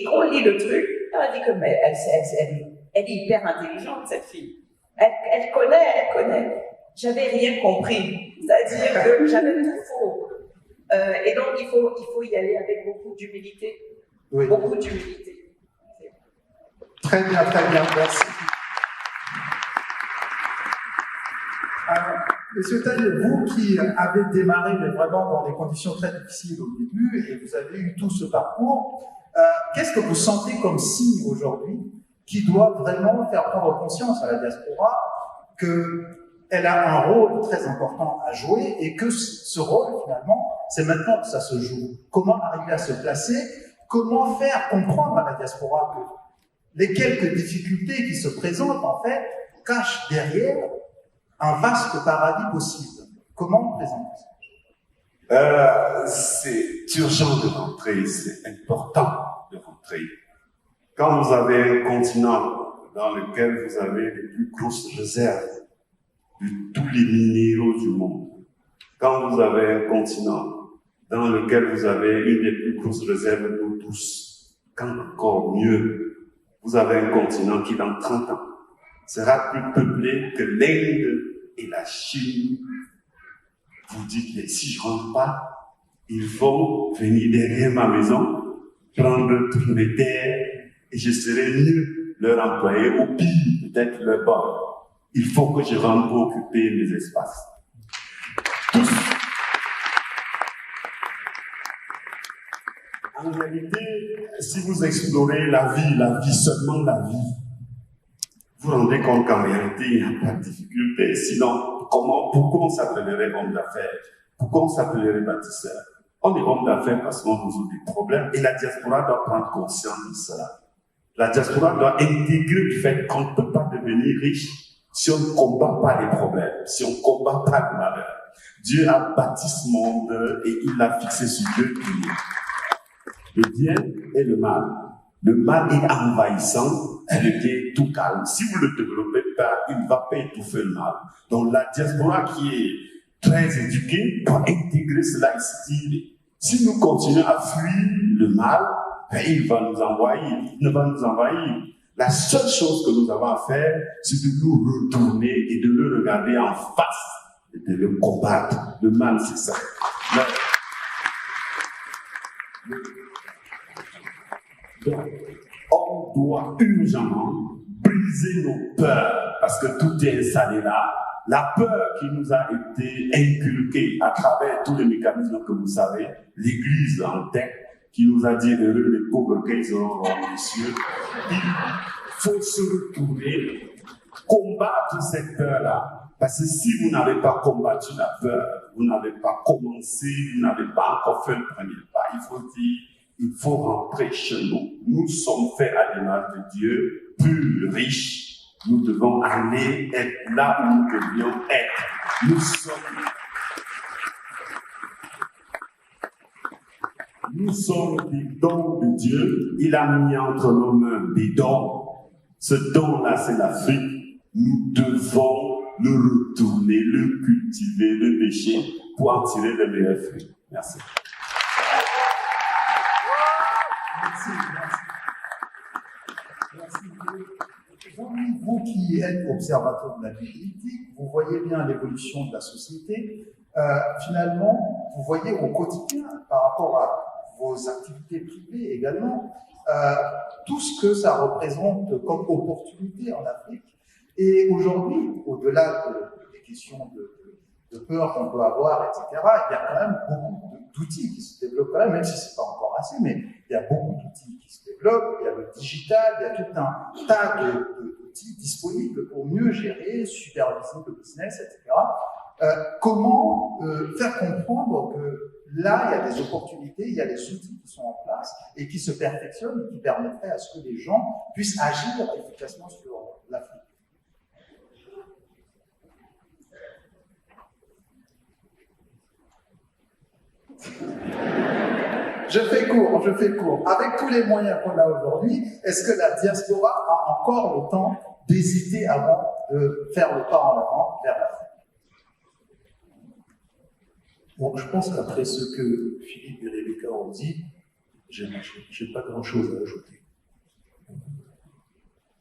quand on lit le truc, elle dit que mais elle est hyper intelligente, cette fille. Elle connaît. J'avais rien compris. C'est-à-dire que j'avais tout faux. Et donc, il faut y aller avec beaucoup d'humilité. Oui. Beaucoup d'humilité. Très bien, merci. Monsieur Taille, vous qui avez démarré mais vraiment dans des conditions très difficiles au début et vous avez eu tout ce parcours, qu'est-ce que vous sentez comme signe aujourd'hui qui doit vraiment faire prendre conscience à la diaspora qu'elle a un rôle très important à jouer et que ce rôle, finalement, c'est maintenant que ça se joue. Comment arriver à se placer? Comment faire comprendre à la diaspora que les quelques difficultés qui se présentent, en fait, cachent derrière un vaste paradis possible? Comment on présente? C'est urgent de rentrer, c'est important de rentrer. Quand vous avez un continent dans lequel vous avez les plus grosses réserves de tous les minéraux du monde, quand vous avez un continent dans lequel vous avez une des plus grosses réserves d'eau douce, quand encore mieux, vous avez un continent qui dans 30 ans sera plus peuplé que l'Inde et la Chine. Vous dites, mais si je rentre pas, ils vont venir derrière ma maison, prendre toutes mes terres, et je serai mieux leur employé, ou pire, peut-être leur boss. Il faut que je rentre pour occuper mes espaces. Tous. En réalité, si vous explorez la vie, seulement la vie, vous vous rendez compte qu'en réalité, il n'y a pas de difficulté. Sinon, pourquoi on s'appellerait homme d'affaires? Pourquoi on s'appellerait bâtisseur? On est homme d'affaires parce qu'on résout des problèmes. Et la diaspora doit prendre conscience de cela. La diaspora doit intégrer le fait qu'on ne peut pas devenir riche si on ne combat pas les problèmes, si on ne combat pas le malheur. Dieu a bâti ce monde et il l'a fixé sur 2 piliers. Le bien et le mal. Le mal est envahissant, le bien est tout calme. Si vous ne le développez pas, il ne va pas étouffer le mal. Donc la diaspora qui est très éduquée doit intégrer cela et se dire, si nous continuons à fuir le mal, il va nous envahir, il ne va nous envahir. La seule chose que nous avons à faire, c'est de nous retourner et de le regarder en face et de le combattre. Le mal, c'est ça. Donc, on doit urgemment briser nos peurs, parce que tout est installé là. La peur qui nous a été inculquée à travers tous les mécanismes que vous savez, l'Église en tête, qui nous a dit heureux les pauvres qu'ils auront les cieux. Il faut se retourner, combattre cette peur-là. Parce que si vous n'avez pas combattu la peur, vous n'avez pas commencé, vous n'avez pas encore fait le premier pas, il faut dire, il faut rentrer chez nous. Nous sommes faits à l'image de Dieu, plus riches. Nous devons aller être là où nous devions être. Nous sommes des dons de Dieu. Il a mis entre nos mains des dons. Ce don-là, c'est l'Afrique. Nous devons le retourner, le cultiver, le pêcher pour en tirer les meilleurs fruits. Merci. Vous qui êtes observateur de la vie politique, vous voyez bien l'évolution de la société. Finalement, vous voyez au quotidien, par rapport à vos activités privées également, tout ce que ça représente comme opportunité en Afrique. Et aujourd'hui, au-delà des questions de peur qu'on peut avoir, etc., il y a quand même beaucoup d'outils qui se développent quand même si ce n'est pas encore assez, mais il y a beaucoup d'outils qui se développent, il y a le digital, il y a tout un tas d'outils disponibles pour mieux gérer, superviser le business, etc. Comment faire comprendre que là, il y a des opportunités, il y a des outils qui sont en place et qui se perfectionnent et qui permettraient à ce que les gens puissent agir efficacement sur l'Afrique. Je fais court. Avec tous les moyens qu'on a aujourd'hui, est-ce que la diaspora a encore le temps d'hésiter avant de faire le pas en avant vers l'Afrique? Bon, je pense qu'après ce que Philippe et Rebecca ont dit, je n'ai pas grand-chose à ajouter.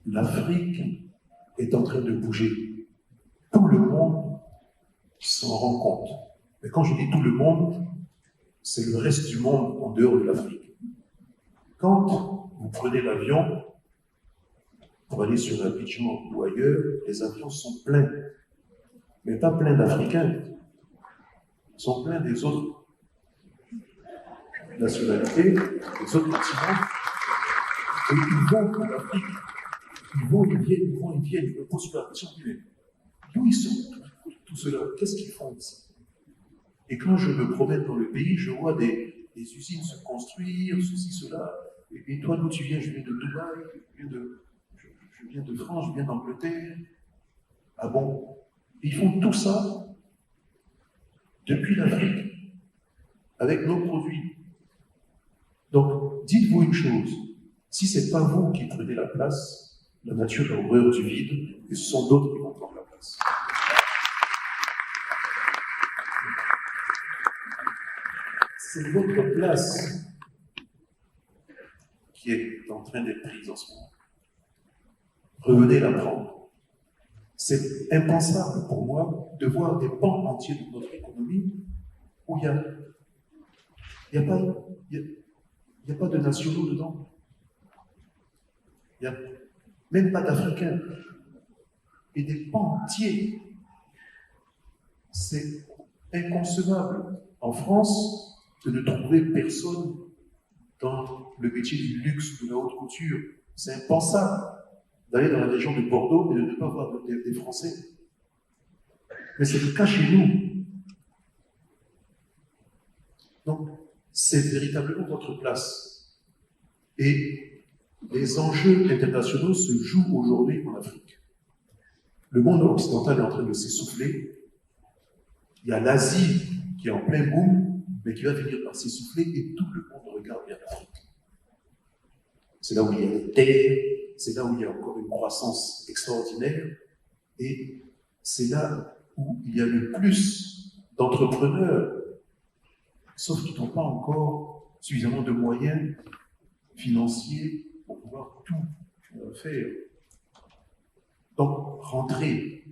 L'Afrique est en train de bouger. Tout le monde s'en rend compte. Mais quand je dis tout le monde, c'est le reste du monde en dehors de l'Afrique. Quand vous prenez l'avion pour aller sur Abidjan ou ailleurs, les avions sont pleins. Mais pas pleins d'Africains. Ils sont pleins des autres nationalités, des autres continents. Et ils vont en Afrique. Ils viennent. Ils me posent la question, mais d'où ils sont tout cela? Qu'est-ce qu'ils font ici? Et quand je me promène dans le pays, je vois des usines se construire, ceci, cela. Et toi, d'où tu viens? Je viens de Dubaï, je viens de France, je viens d'Angleterre. Ah bon? Ils font tout ça depuis l'Afrique, avec nos produits. Donc, dites-vous une chose, si ce n'est pas vous qui prenez la place, la nature a horreur du vide, et ce sont d'autres qui vont prendre la place. C'est votre place qui est en train d'être prise en ce moment. Revenez la prendre. C'est impensable pour moi de voir des pans entiers de notre économie où il n'y a pas de nationaux dedans. Il n'y a même pas d'Africains. Et des pans entiers. C'est inconcevable. En France, de ne trouver personne dans le métier du luxe, de la haute couture. C'est impensable d'aller dans la région de Bordeaux et de ne pas voir des Français. Mais c'est le cas chez nous. Donc, c'est véritablement notre place. Et les enjeux internationaux se jouent aujourd'hui en Afrique. Le monde occidental est en train de s'essouffler. Il y a l'Asie qui est en plein boom, mais qui va finir par s'essouffler et tout le monde regarde vers l'Afrique. C'est là où il y a les terres, c'est là où il y a encore une croissance extraordinaire, et c'est là où il y a le plus d'entrepreneurs, sauf qu'ils n'ont pas encore suffisamment de moyens financiers pour pouvoir tout faire. Donc, rentrez